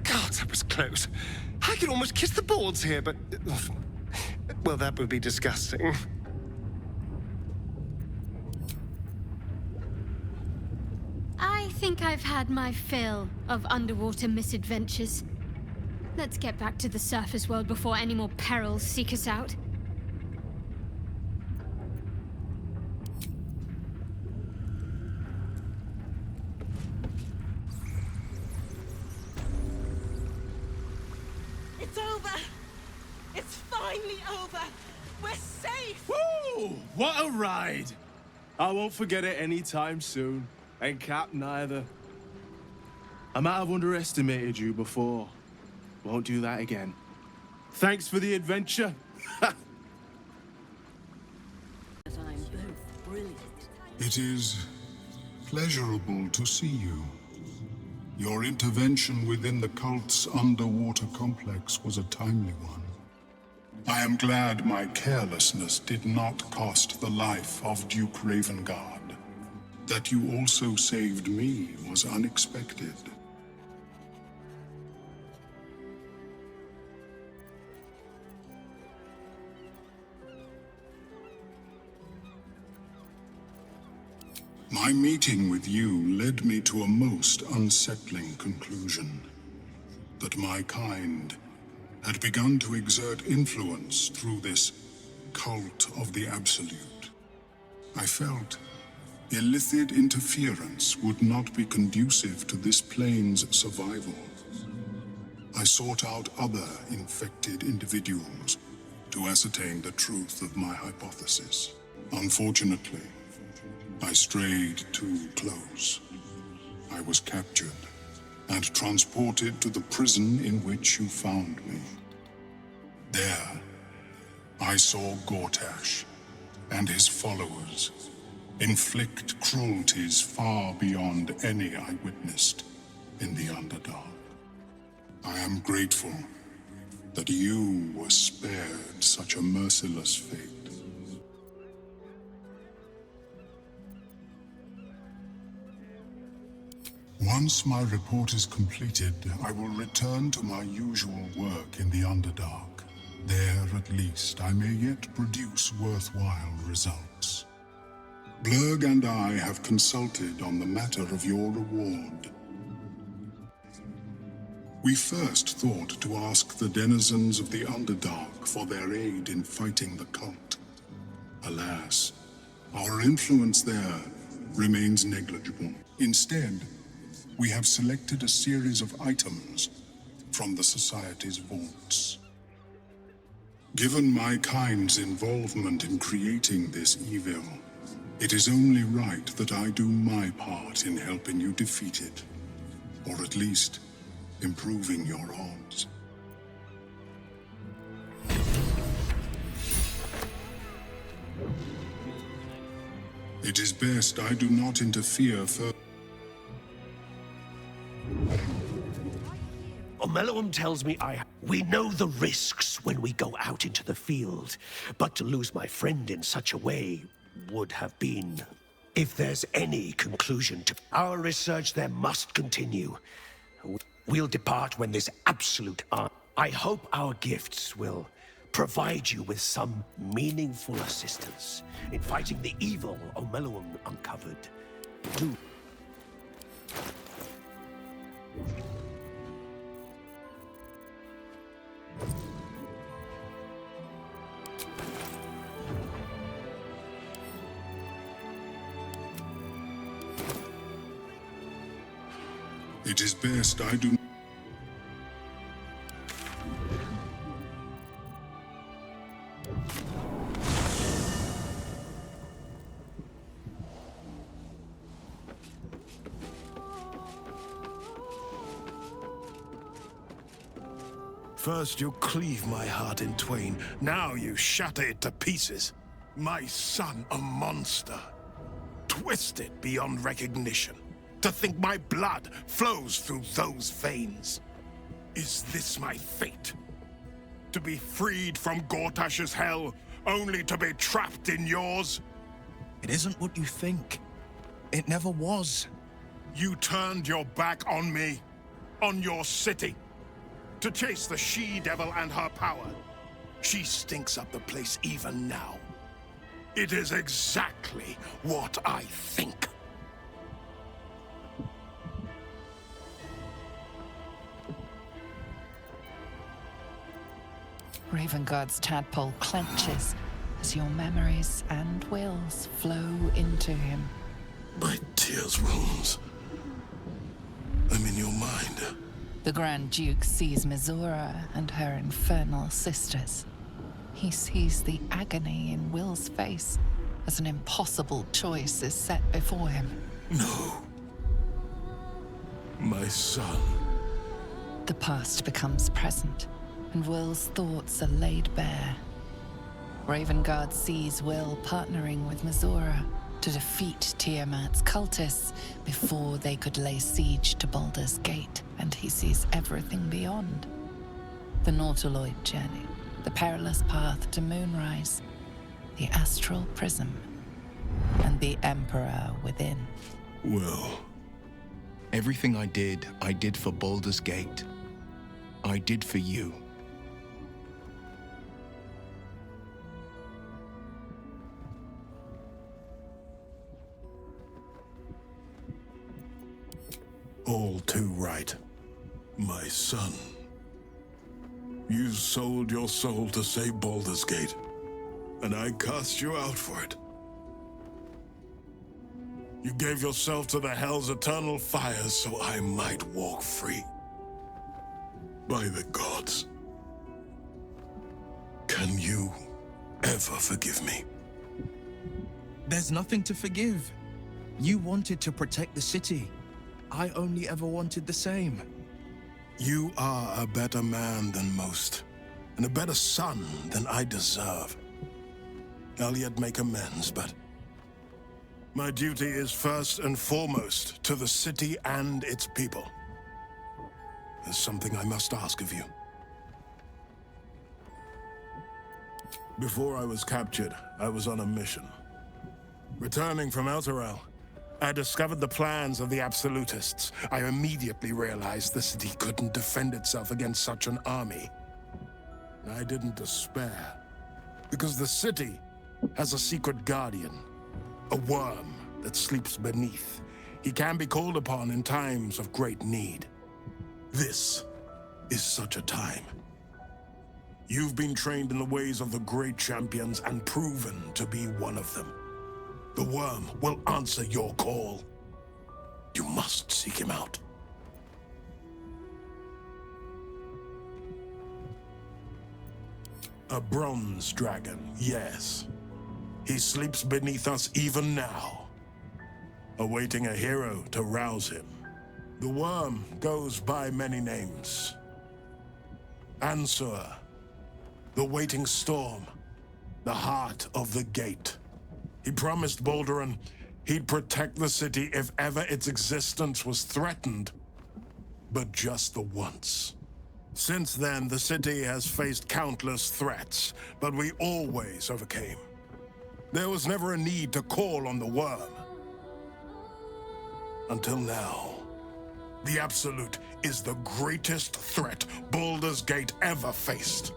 God, that was close. I could almost kiss the boards here, but... well, that would be disgusting. I think I've had my fill of underwater misadventures. Let's get back to the surface world before any more perils seek us out. It's over! It's finally over! We're safe! Woo! What a ride! I won't forget it anytime soon. And Cap neither. I might have underestimated you before. Won't do that again. Thanks for the adventure. It is pleasurable to see you. Your intervention within the cult's underwater complex was a timely one. I am glad my carelessness did not cost the life of Duke Ravengard. That you also saved me was unexpected. My meeting with you led me to a most unsettling conclusion. That my kind had begun to exert influence through this cult of the Absolute. I felt illicit interference would not be conducive to this plane's survival. I sought out other infected individuals to ascertain the truth of my hypothesis. Unfortunately, I strayed too close. I was captured and transported to the prison in which you found me. There, I saw Gortash and his followers inflict cruelties far beyond any I witnessed in the Underdark. I am grateful that you were spared such a merciless fate. Once my report is completed, I will return to my usual work in the Underdark. There, at least, I may yet produce worthwhile results. Blurg and I have consulted on the matter of your reward. We first thought to ask the denizens of the Underdark for their aid in fighting the cult. Alas, our influence there remains negligible. Instead, we have selected a series of items from the Society's vaults. Given my kind's involvement in creating this evil, it is only right that I do my part in helping you defeat it, or at least improving your odds. It is best I do not interfere further. Omeluum tells me we know the risks when we go out into the field, but to lose my friend in such a way would have been... If there's any conclusion to our research, there must continue. We'll depart when this absolute... I hope our gifts will provide you with some meaningful assistance in fighting the evil Omeluum uncovered. It is best I do. First you cleave my heart in twain, now you shatter it to pieces. My son, a monster. Twisted beyond recognition. To think my blood flows through those veins. Is this my fate? To be freed from Gortash's hell, only to be trapped in yours? It isn't what you think. It never was. You turned your back on me, on your city, to chase the she-devil and her power. She stinks up the place even now. It is exactly what I think. Ravenguard's tadpole clenches as your memories and wills flow into him. My tears wounds. I'm in your mind. The Grand Duke sees Mizora and her infernal sisters. He sees the agony in Will's face as an impossible choice is set before him. No. My son. The past becomes present, and Will's thoughts are laid bare. Ravenguard sees Will partnering with Mizora to defeat Tiamat's cultists before they could lay siege to Baldur's Gate, and he sees everything beyond. The Nautiloid journey, the perilous path to Moonrise, the astral prism, and the Emperor within. Well, everything I did for Baldur's Gate. I did for you. All too right. My son. You sold your soul to save Baldur's Gate, and I cast you out for it. You gave yourself to the Hell's eternal fires so I might walk free. By the gods. Can you ever forgive me? There's nothing to forgive. You wanted to protect the city. I only ever wanted the same. You are a better man than most, and a better son than I deserve. I'll yet make amends, but my duty is first and foremost to the city and its people. There's something I must ask of you. Before I was captured, I was on a mission. Returning from Elturel, I discovered the plans of the Absolutists. I immediately realized the city couldn't defend itself against such an army. I didn't despair, because the city has a secret guardian, a worm that sleeps beneath. He can be called upon in times of great need. This is such a time. You've been trained in the ways of the great champions and proven to be one of them. The worm will answer your call. You must seek him out. A bronze dragon, yes. He sleeps beneath us even now, awaiting a hero to rouse him. The worm goes by many names. Ansur, the waiting storm, the heart of the gate. He promised Balduran he'd protect the city if ever its existence was threatened. But just the once. Since then, the city has faced countless threats, but we always overcame. There was never a need to call on the worm. Until now. The Absolute is the greatest threat Baldur's Gate ever faced.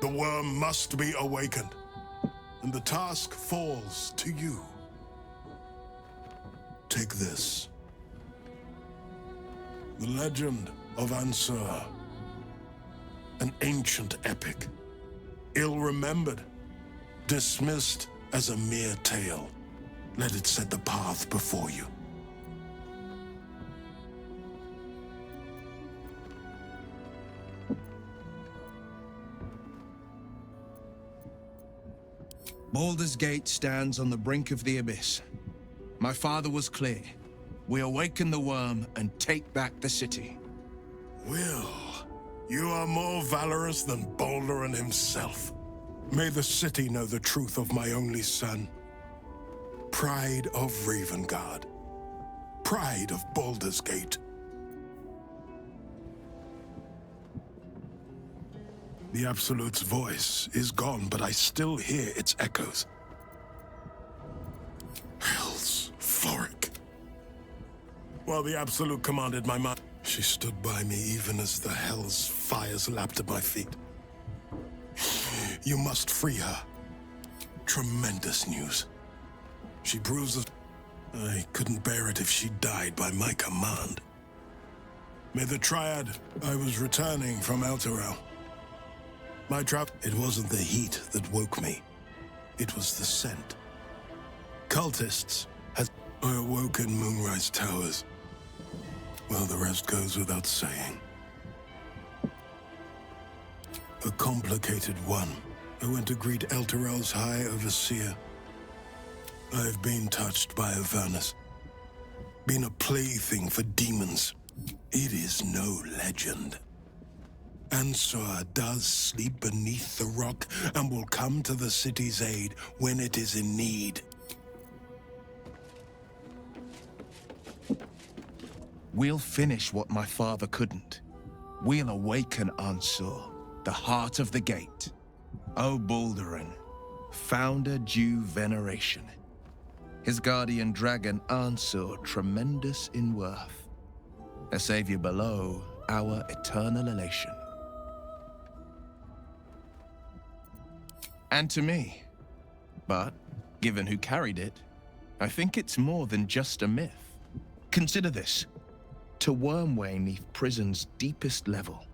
The worm must be awakened, and the task falls to you. Take this. The legend of Ansur. An ancient epic. Ill-remembered. Dismissed as a mere tale. Let it set the path before you. Baldur's Gate stands on the brink of the abyss. My father was clear. We awaken the worm and take back the city. Will, You are more valorous than Balduran himself. May the city know the truth of my only son. Pride of Ravengard. Pride of Baldur's Gate. The Absolute's voice is gone, but I still hear its echoes. Hell's Floric. While the Absolute commanded my mind, she stood by me even as the Hell's fires lapped at my feet. You must free her. Tremendous news. She proves that I couldn't bear it if she died by my command. May the Triad, I was returning from Elturel. My trap, it wasn't the heat that woke me. It was the scent. Cultists had I awoke in Moonrise Towers. Well, the rest goes without saying. A complicated one. I went to greet Elturel's High Overseer. I've been touched by Avernus. Been a plaything for demons. It is no legend. Ansar does sleep beneath the rock and will come to the city's aid when it is in need. We'll finish what my father couldn't. We'll awaken Ansur, the heart of the gate. O Balduran, founder due veneration. His guardian dragon Ansur, tremendous in worth. A savior below, our eternal elation. And to me. But, given who carried it, I think it's more than just a myth. Consider this. To Wormway 'neath prison's deepest level.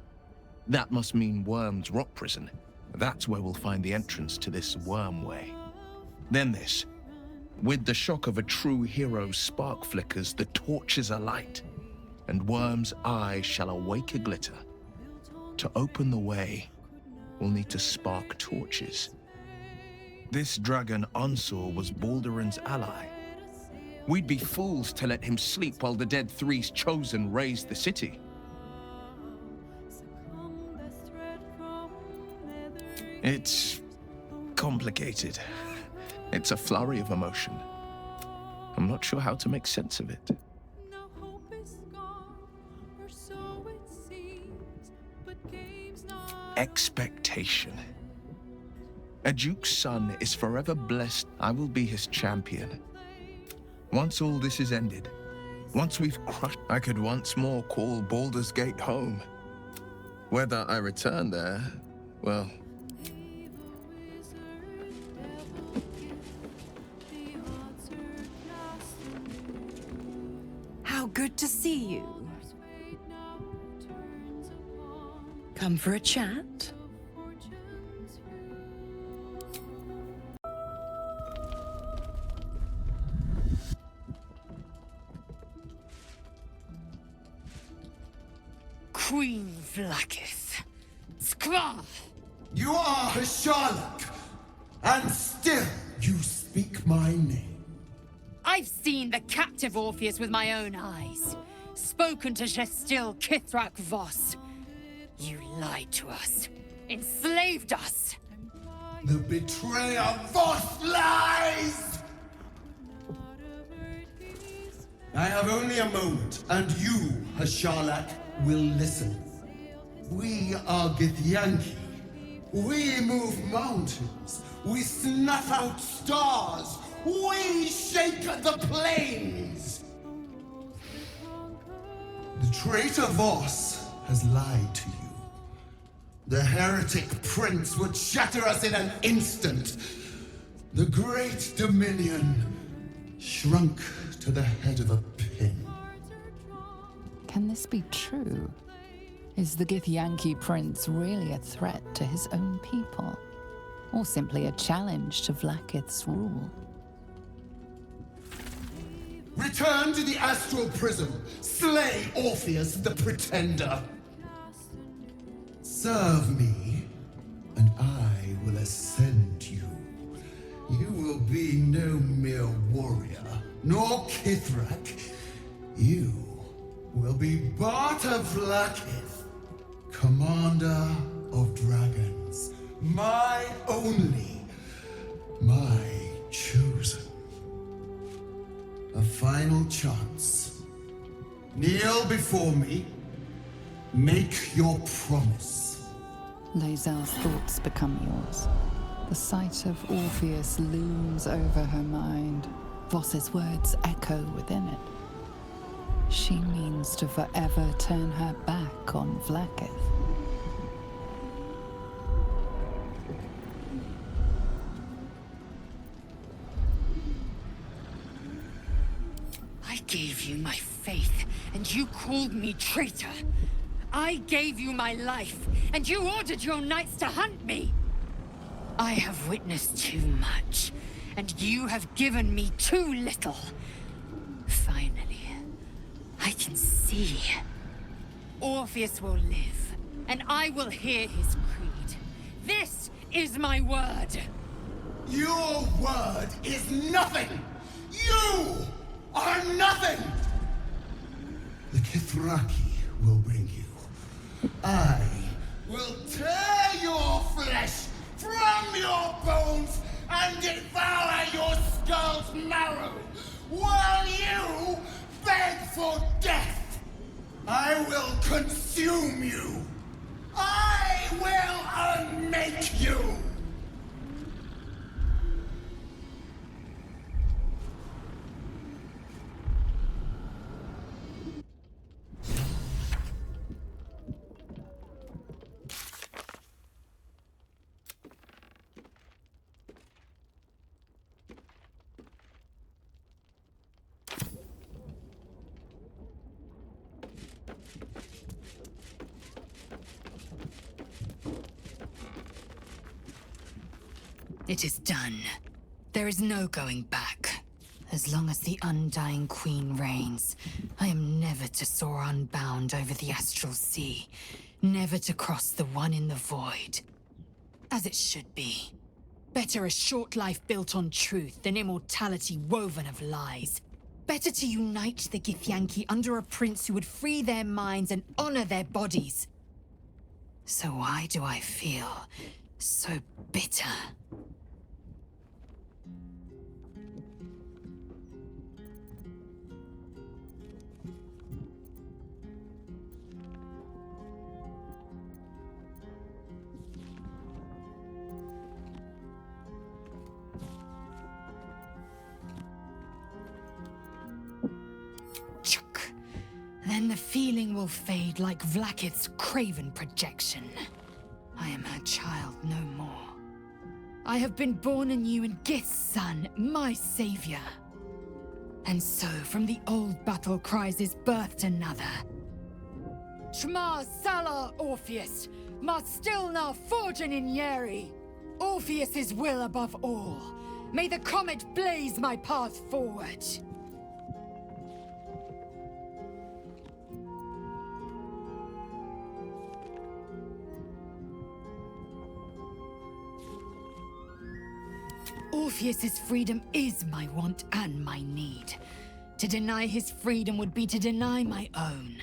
That must mean Worm's rock prison. That's where we'll find the entrance to this Wormway. Then this. With the shock of a true hero's spark flickers, the torches alight, and Worm's eye shall awake a glitter. To open the way, we'll need to spark torches. This dragon Ansur was Balduran's ally. We'd be fools to let him sleep while the Dead Three's chosen raised the city. It's complicated. It's a flurry of emotion. I'm not sure how to make sense of it. Expectation. A duke's son is forever blessed. I will be his champion. Once all this is ended, once we've crushed, I could once more call Baldur's Gate home. Whether I return there, well... How good to see you. Come for a chat? Queen Vlakith. Skva! You are a Sherlock, and still you speak my name. I've seen the captive Orpheus with my own eyes. Spoken to Gestil Kithrak Voss. You lied to us. Enslaved us. The betrayer Voss lies! I have only a moment, and you, Hasharlak, will listen. We are Githyanki. We move mountains. We snuff out stars. We shake the plains. The traitor Voss has lied to you. The heretic prince would shatter us in an instant. The great dominion shrunk to the head of a pin. Can this be true? Is the Githyanki prince really a threat to his own people? Or simply a challenge to Vlakith's rule? Return to the astral prism. Slay Orpheus the Pretender. Serve me, and I will ascend you. You will be no mere warrior, nor Kithrak. You will be Bart of Vlakith, Commander of Dragons, my only, my chosen. A final chance. Kneel before me. Make your promise. Lae'zel's thoughts become yours. The sight of Orpheus looms over her mind. Voss's words echo within it. She means to forever turn her back on Vlakith. I gave you my faith, and you called me traitor. I gave you my life, and you ordered your knights to hunt me. I have witnessed too much, and you have given me too little. Finally, I can see. Orpheus will live, and I will hear his creed. This is my word. Your word is nothing! You are nothing! The Kithraki will bring you. I will tear your flesh from your bones and devour your skull's marrow while you beg for death. I will consume you. I will unmake you. It is done. There is no going back. As long as the Undying Queen reigns, I am never to soar unbound over the astral sea, never to cross the one in the void. As it should be. Better a short life built on truth than immortality woven of lies. Better to unite the Githyanki under a prince who would free their minds and honor their bodies. So why do I feel so bitter? Then the feeling will fade like Vlakith's craven projection. I am her child no more. I have been born anew in Gith's son, my savior. And so from the old battle cries is birthed another. Shma Salar Orpheus, Ma Stilna Forgen in Yeri. Orpheus's will above all. May the comet blaze my path forward. Orpheus's freedom is my want and my need. To deny his freedom would be to deny my own.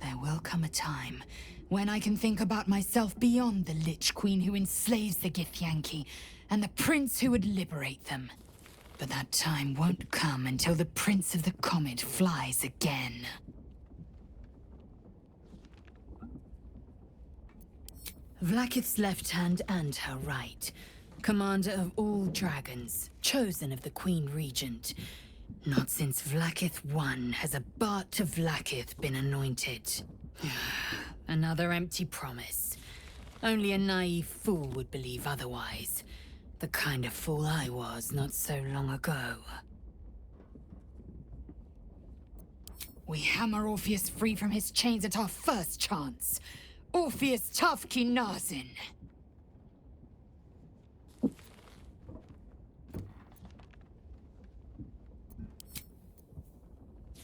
There will come a time when I can think about myself beyond the Lich Queen who enslaves the Githyanki and the prince who would liberate them. But that time won't come until the Prince of the Comet flies again. Vlakith's left hand and her right. Commander of all dragons, chosen of the Queen Regent. Not since Vlakith I has a Bart to Vlakith been anointed. Another empty promise. Only a naive fool would believe otherwise. The kind of fool I was not so long ago. We hammer Orpheus free from his chains at our first chance. Orpheus Tafki Nazin.